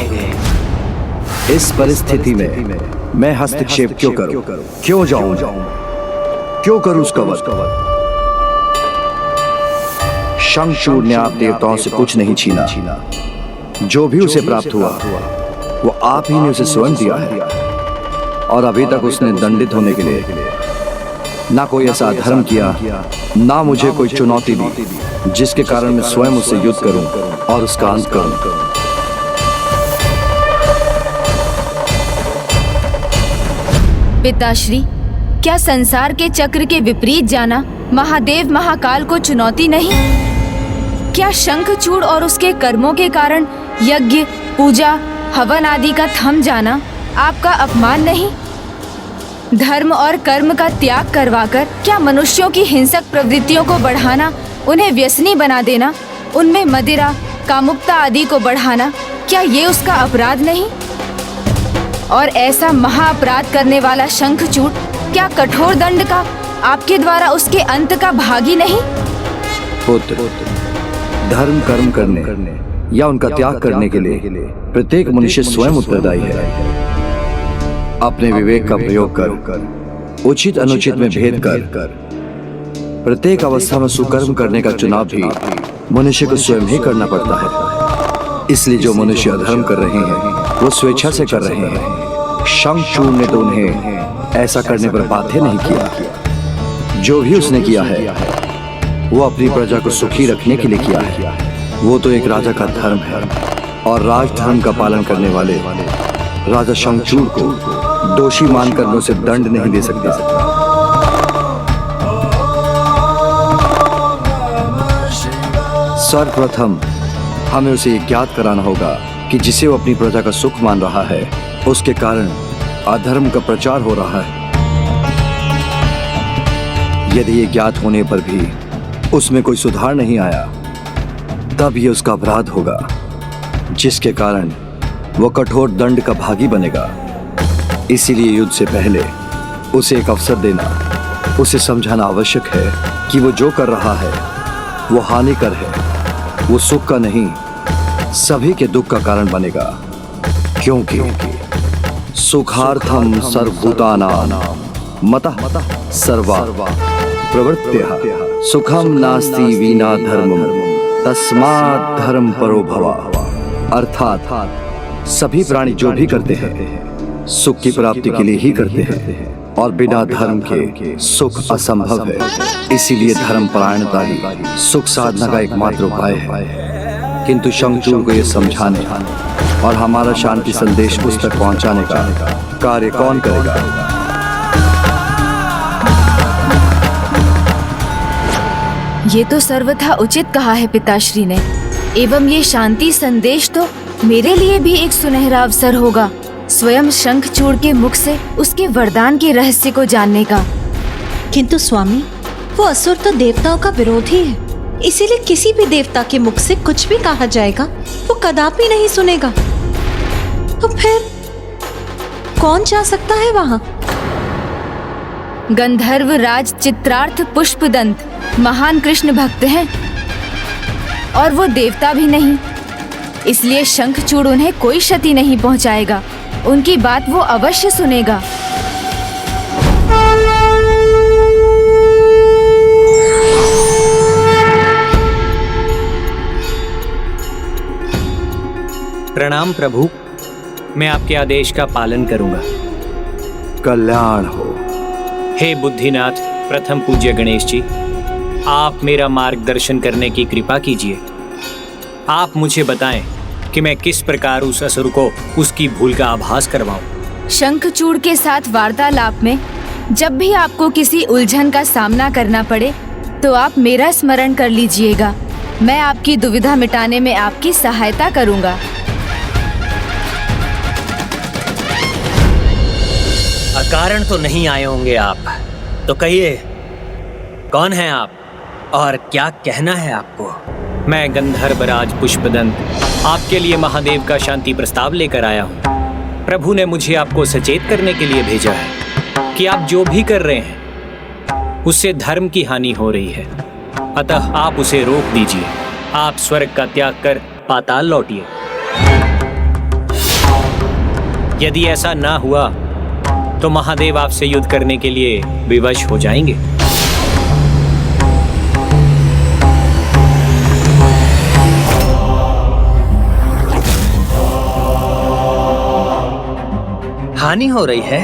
इस परिस्थिति में मैं हस्तक्षेप क्यों करूं? क्यों जाऊं? क्यों करूं उसका वध? शंखचूड़ ने आप देवताओं से कुछ नहीं छीना। जो भी उसे प्राप्त हुआ वो आप ही ने उसे स्वयं दिया है, और अभी तक उसने दंडित होने के लिए ना कोई ऐसा अधर्म किया, ना मुझे कोई चुनौती दी जिसके कारण मैं स्वयं उससे युद्ध करूं और उसका अंत करूं।
पिताश्री, क्या संसार के चक्र के विपरीत जाना महादेव महाकाल को चुनौती नहीं? क्या शंखचूड़ और उसके कर्मों के कारण यज्ञ, पूजा, हवन आदि का थम जाना आपका अपमान नहीं? धर्म और कर्म का त्याग करवाकर क्या मनुष्यों की हिंसक प्रवृत्तियों को बढ़ाना, उन्हें व्यसनी बना देना, उनमें मदिरा, कामुकता आदि को बढ़ाना, क्या ये उसका अपराध नहीं? और ऐसा महाअपराध करने वाला शंखचूड़ क्या कठोर दंड का आपके द्वारा उसके अंत का भागी नहीं?
पुत्र, धर्म कर्म करने या उनका त्याग करने के लिए प्रत्येक मनुष्य स्वयं उत्तरदायी है। अपने विवेक का प्रयोग कर, उचित अनुचित में भेद कर, प्रत्येक अवस्था में सुकर्म करने का चुनाव भी मनुष्य को स्वयं ही करना पड़ता है। इसलिए जो मनुष्य अधर्म कर रहे हैं वो स्वेच्छा से कर रहे हैं। शंखचूड़ ने तो उन्हें ऐसा करने पर बाध्य नहीं किया। जो भी उसने किया है वो अपनी प्रजा को सुखी रखने के लिए किया है। वो तो एक राजा का धर्म है, और राजधर्म का पालन करने वाले राजा शंखचूड़ को दोषी मानकर मैं उसे दंड नहीं दे सकता। सर्वप्रथम हमें उसे ज्ञात कराना होगा कि जिसे वो अपनी प्रजा का सुख मान रहा है उसके कारण अधर्म का प्रचार हो रहा है। यदि ये ज्ञात होने पर भी उसमें कोई सुधार नहीं आया, तब ये उसका अपराध होगा, जिसके कारण वो कठोर दंड का भागी बनेगा। इसीलिए युद्ध से पहले उसे एक अवसर देना, उसे समझाना आवश्यक है कि वो जो कर रहा है वो हानिकर है, वो सुख का नहीं सभी के दुख का कारण बनेगा। क्योंकि सुखार्थम सर्वभूतानां मतः सर्वा प्रवृत्त्यः सुखम नास्ति विना धर्मम तस्मात् धर्म परो भवा। अर्थात सभी प्राणी जो भी करते हैं सुख की प्राप्ति के लिए ही करते हैं, और बिना धर्म के सुख असंभव है। इसीलिए धर्म परायणता ही सुख साधना का एकमात्र उपाय है। किंतु शंखचूड़ को यह समझाने और हमारा शांति संदेश उस तक पहुंचाने का कार्य कौन करेगा?
ये तो सर्वथा उचित कहा है पिताश्री ने, एवं ये शांति संदेश तो मेरे लिए भी एक सुनहरा अवसर होगा, स्वयं शंखचूड़ के मुख से उसके वरदान के रहस्य को जानने का।
किंतु स्वामी, वो असुर तो देवताओं का विरोधी है, इसीलिए किसी भी देवता के मुख से कुछ भी कहा जाएगा वो कदापि नहीं सुनेगा। तो फिर कौन जा सकता है वहां?
गंधर्व राज चित्रार्थ पुष्पदंत महान कृष्ण भक्त हैं, और वो देवता भी नहीं, इसलिए शंखचूड़ उन्हें कोई क्षति नहीं पहुंचाएगा। उनकी बात वो अवश्य सुनेगा।
प्रणाम प्रभु, मैं आपके आदेश का पालन करूंगा।
कल्याण हो।
हे बुद्धिनाथ प्रथम पूज्य गणेश जी, आप मेरा मार्गदर्शन करने की कृपा कीजिए। आप मुझे बताएं कि मैं किस प्रकार उस असुर को उसकी भूल का आभास करवाऊं।
शंखचूड़ के साथ वार्तालाप में जब भी आपको किसी उलझन का सामना करना पड़े तो आप मेरा स्मरण कर लीजिएगा। मैं आपकी दुविधा मिटाने में आपकी सहायता करूंगा।
अकारण तो नहीं आए होंगे आप, तो कहिए कौन हैं आप और क्या कहना है आपको? मैं गंधर्वराज पुष्पदंत आपके लिए महादेव का शांति प्रस्ताव लेकर आया हूँ। प्रभु ने मुझे आपको सचेत करने के लिए भेजा है कि आप जो भी कर रहे हैं उससे धर्म की हानि हो रही है, अतः आप उसे रोक दीजिए। आप स्वर्ग का त्याग कर पाताल लौटिए। यदि ऐसा ना हुआ तो महादेव आपसे युद्ध करने के लिए विवश हो जाएंगे। हानि हो रही है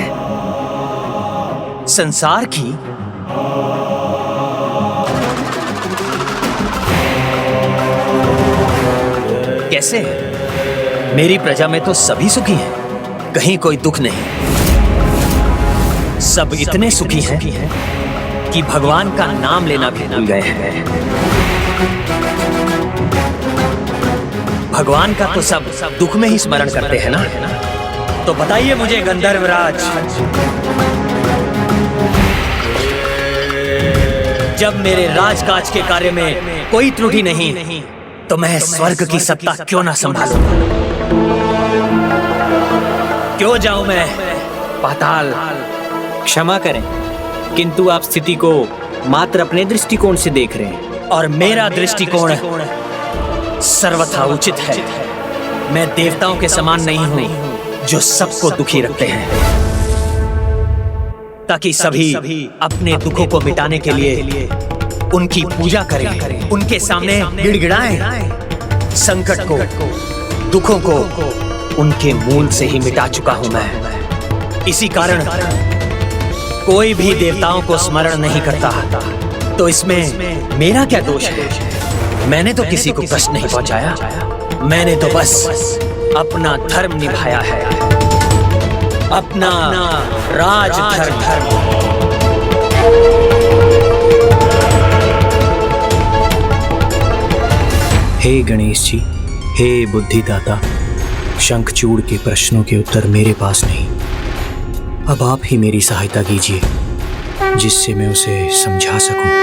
संसार की? कैसे? मेरी प्रजा में तो सभी सुखी हैं, कहीं कोई दुख नहीं। सब इतने सुखी हैं कि भगवान का नाम लेना भी भूल गए हैं। भगवान का तो सब दुख में ही स्मरण करते हैं ना। तो बताइए मुझे गंधर्वराज, जब मेरे राजकाज के कार्य में कोई त्रुटि नहीं तो मैं स्वर्ग की सत्ता क्यों ना संभालूं? क्यों जाऊं मैं पाताल? क्षमा करें, किंतु आप स्थिति को मात्र अपने दृष्टिकोण से देख रहे हैं और मेरा दृष्टिकोण सर्वथा उचित है। मैं देवताओं के समान नहीं हूं जो सबको दुखी रखते हैं, ताकि सभी अपने दुखों को मिटाने के लिए उनकी पूजा करें, उनके सामने गिड़गिड़ाएं। संकट को, दुखों को उनके मूल से ही मिटा चुका हूं मैं। इसी कारण कोई भी देवताओं को स्मरण नहीं करता, तो इसमें मेरा क्या दोष है? मैंने तो किसी को कष्ट नहीं पहुंचाया, मैंने तो बस अपना धर्म निभाया है, अपना राज धर्म। हे गणेश जी, हे बुद्धिदाता, शंखचूड़ के प्रश्नों के उत्तर मेरे पास नहीं, अब आप ही मेरी सहायता कीजिए जिससे मैं उसे समझा सकूं।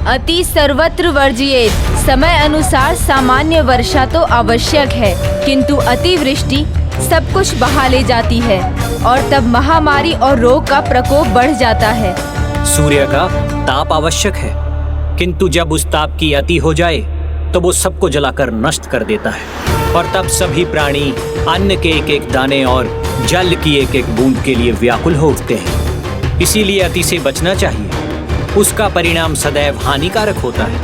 अति सर्वत्र वर्जिए। समय अनुसार सामान्य वर्षा तो आवश्यक है, किंतु अतिवृष्टि सब कुछ बहा ले जाती है और तब महामारी और रोग का प्रकोप बढ़ जाता है।
सूर्य का ताप आवश्यक है, किंतु जब उस ताप की अति हो जाए तो वो सबको जलाकर नष्ट कर देता है और तब सभी प्राणी अन्न के एक एक दाने और जल की एक एक बूंद के लिए व्याकुल हो उठते हैं। इसीलिए अति से बचना चाहिए, उसका परिणाम सदैव हानिकारक होता है।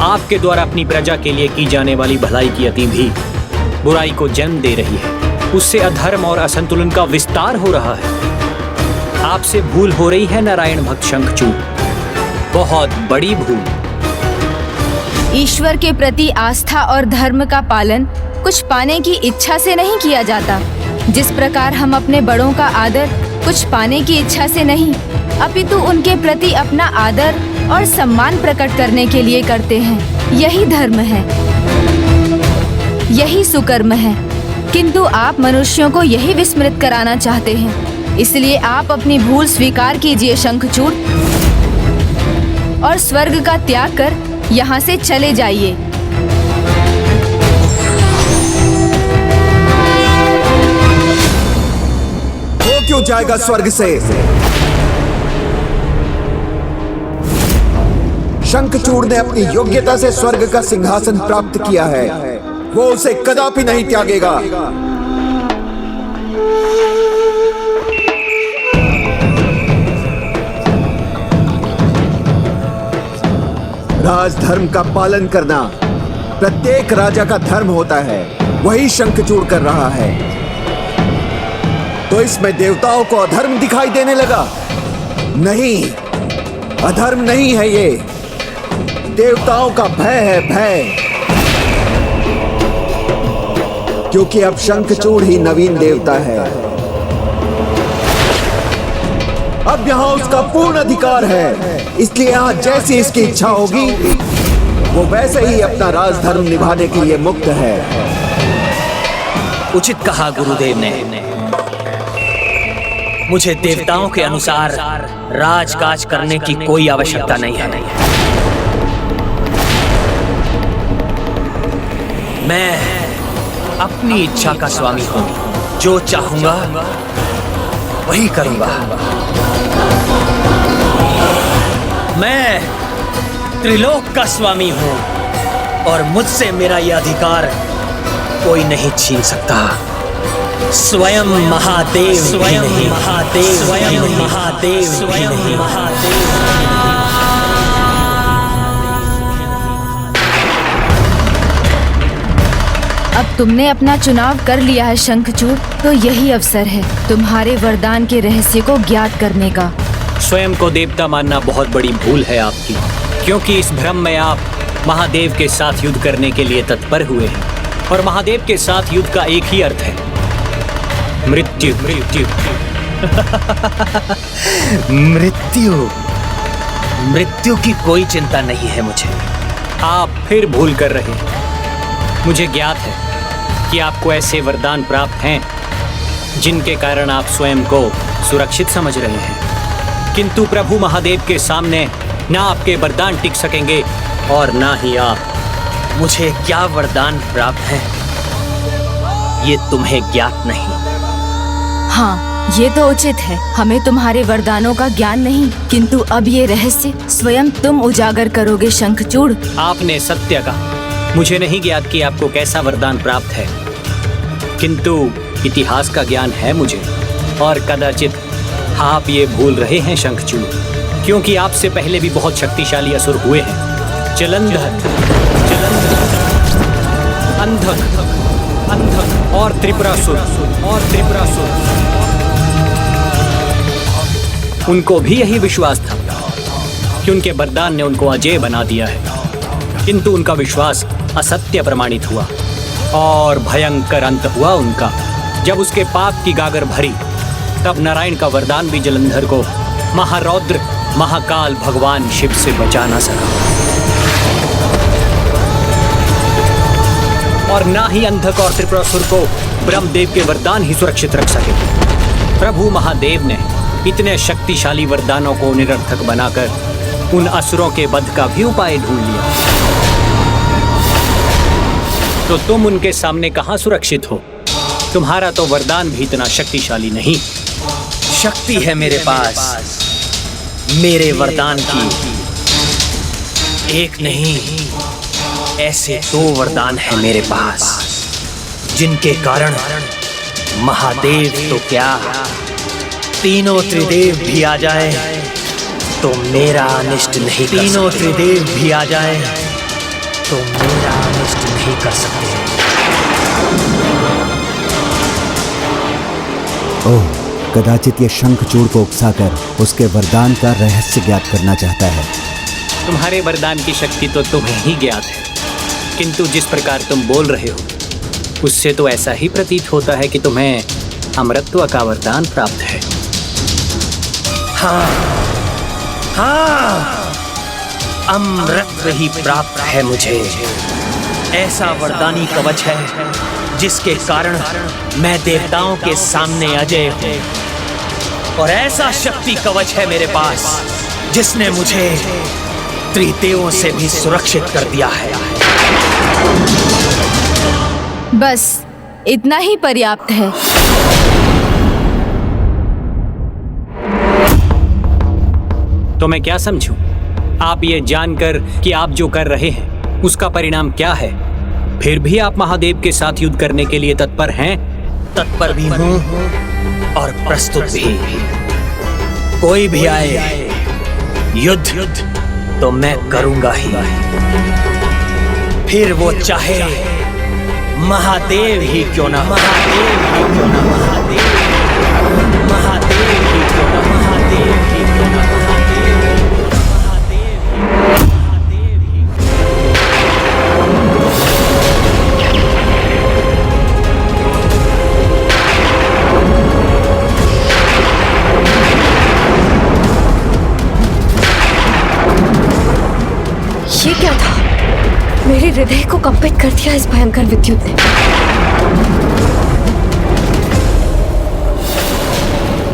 आपके द्वारा अपनी प्रजा के लिए की जाने वाली भलाई की अति भी बुराई को जन्म दे रही है, उससे अधर्म और असंतुलन का विस्तार हो रहा है। आपसे भूल हो रही है नारायण भक्त शंखचूड़, बहुत बड़ी भूल।
ईश्वर के प्रति आस्था और धर्म का पालन कुछ पाने की इच्छा से नहीं किया जाता। जिस प्रकार हम अपने बड़ों का आदर कुछ पाने की इच्छा से नहीं, अपितु उनके प्रति अपना आदर और सम्मान प्रकट करने के लिए करते हैं। यही धर्म है, यही सुकर्म है। किंतु आप मनुष्यों को यही विस्मृत कराना चाहते हैं। इसलिए आप अपनी भूल स्वीकार कीजिए शंखचूड़, और स्वर्ग का त्याग कर यहाँ से चले जाइए।
वो क्यों जाएगा स्वर्ग से? शंखचूड़ ने अपनी योग्यता से स्वर्ग का सिंहासन प्राप्त किया है, वो उसे कदापि नहीं त्यागेगा। राजधर्म का पालन करना प्रत्येक राजा का धर्म होता है, वही शंखचूड़ कर रहा है। तो इसमें देवताओं को अधर्म दिखाई देने लगा? नहीं, अधर्म नहीं है ये, देवताओं का भय है, भय। क्योंकि अब शंखचूड़ ही नवीन देवता है, अब यहां उसका पूर्ण अधिकार है। इसलिए यहां जैसी इसकी इच्छा होगी वो वैसे ही अपना राजधर्म निभाने के लिए मुक्त है।
उचित कहा गुरुदेव ने। मुझे देवताओं के अनुसार राजकाज करने की कोई आवश्यकता नहीं है। मैं अपनी इच्छा का स्वामी हूं, जो चाहूंगा वही करूंगा। मैं त्रिलोक का स्वामी हूं और मुझसे मेरा यह अधिकार कोई नहीं छीन सकता। स्वयं महादेव, स्वयं महादेव, स्वयं महादेव, स्वयं महादेव।
अब तुमने अपना चुनाव कर लिया है शंखचूड़, तो यही अवसर है तुम्हारे वरदान के रहस्य को ज्ञात करने का।
स्वयं को देवता मानना बहुत बड़ी भूल है आपकी, क्योंकि इस भ्रम में आप महादेव के साथ युद्ध करने के लिए तत्पर हुए हैं। और महादेव के साथ युद्ध का एक ही अर्थ है, मृत्यु। मृत्यु मृत्यु मृत्यु की कोई चिंता नहीं है मुझे। आप फिर भूल कर रहे हैं। मुझे ज्ञात है कि आपको ऐसे वरदान प्राप्त हैं जिनके कारण आप स्वयं को सुरक्षित समझ रहे हैं, किंतु प्रभु महादेव के सामने ना आपके वरदान टिक सकेंगे और ना ही आप। मुझे क्या वरदान प्राप्त है ये तुम्हें ज्ञात नहीं।
हाँ, ये तो उचित है, हमें तुम्हारे वरदानों का ज्ञान नहीं, किंतु अब ये रहस्य स्वयं तुम उजागर करोगे शंखचूड़।
आपने सत्य कहा। मुझे नहीं ज्ञात कि आपको कैसा वरदान प्राप्त है, किंतु इतिहास का ज्ञान है मुझे। और कदाचित आप ये भूल रहे हैं शंखचूड़, क्योंकि आपसे पहले भी बहुत शक्तिशाली असुर हुए हैं। जलंधर, अंधक, अंधक और त्रिपुरासुर, उनको भी यही विश्वास था कि उनके वरदान ने उनको अजेय बना दिया है, किंतु उनका विश्वास असत्य प्रमाणित हुआ और भयंकर अंत हुआ उनका। जब उसके पाप की गागर भरी, तब नारायण का वरदान भी जलंधर को महारौद्र महाकाल भगवान शिव से बचा ना सका। और ना ही अंधक और त्रिपुरासुर को ब्रह्मदेव के वरदान ही सुरक्षित रख सके। प्रभु महादेव ने इतने शक्तिशाली वरदानों को निरर्थक बनाकर उन असुरों के वध का भी उपाय ढूंढ लिया। तो तुम उनके सामने कहां सुरक्षित हो? तुम्हारा तो वरदान भी इतना शक्तिशाली नहीं। शक्ति है मेरे पास, मेरे वरदान की एक नहीं, ऐसे 2 वरदान है मेरे पास, जिनके कारण महादेव तो क्या, तीनों त्रिदेव भी आ जाए तो मेरा अनिष्ट नहीं कर सकते। तीनों त्रिदेव भी आ जाए तो मेरा अनिष्ट नहीं कर सकते।
ओह, कदाचित ये शंखचूड़ को उकसाकर उसके वरदान का रहस्य ज्ञात करना चाहता है।
तुम्हारे वरदान की शक्ति तो तुम्हें ही ज्ञात है, किंतु जिस प्रकार तुम बोल रहे हो उससे तो ऐसा ही प्रतीत होता है कि तुम्हें अमरत्व का वरदान प्राप्त है। हाँ, हाँ, अमरत्व ही प्राप्त है मुझे। ऐसा वरदानी कवच है जिसके कारण मैं देवताओं के सामने अजय हूँ, और ऐसा शक्ति कवच है मेरे पास जिसने मुझे त्रिदेवों से भी सुरक्षित कर दिया है।
बस इतना ही पर्याप्त है।
तो मैं क्या समझूं? आप ये जानकर कि आप जो कर रहे हैं उसका परिणाम क्या है, फिर भी आप महादेव के साथ युद्ध करने के लिए तत्पर हैं? तत्पर भी हूँ और प्रस्तुत भी। कोई भी आए युद्ध तो मैं करूंगा ही, फिर वो चाहे महादेव ही क्यों ना, महादेव ही क्यों ना, महादेव ही क्यों ना, महादेव ही क्यों ना,
ये क्या था? मेरे हृदय को कंपित कर दिया इस भयंकर विद्युत ने।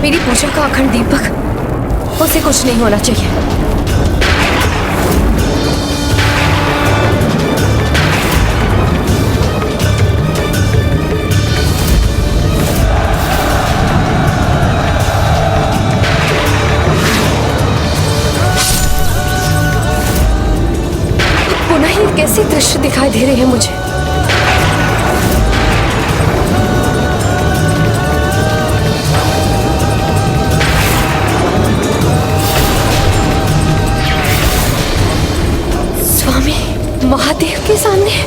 मेरी पूजा का अखंड दीपक, उसे कुछ नहीं होना चाहिए। पुनः ये कैसे दृश्य दिखाई दे रहे हैं मुझे? स्वामी महादेव के सामने।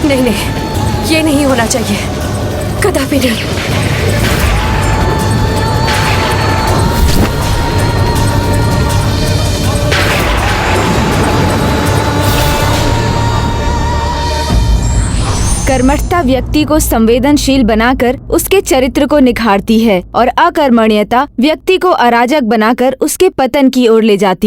नहीं नहीं, ये नहीं होना चाहिए, कदापि नहीं।
कर्मठता व्यक्ति को संवेदनशील बनाकर उसके चरित्र को निखारती है और अकर्मण्यता व्यक्ति को अराजक बनाकर उसके पतन की ओर ले जाती है।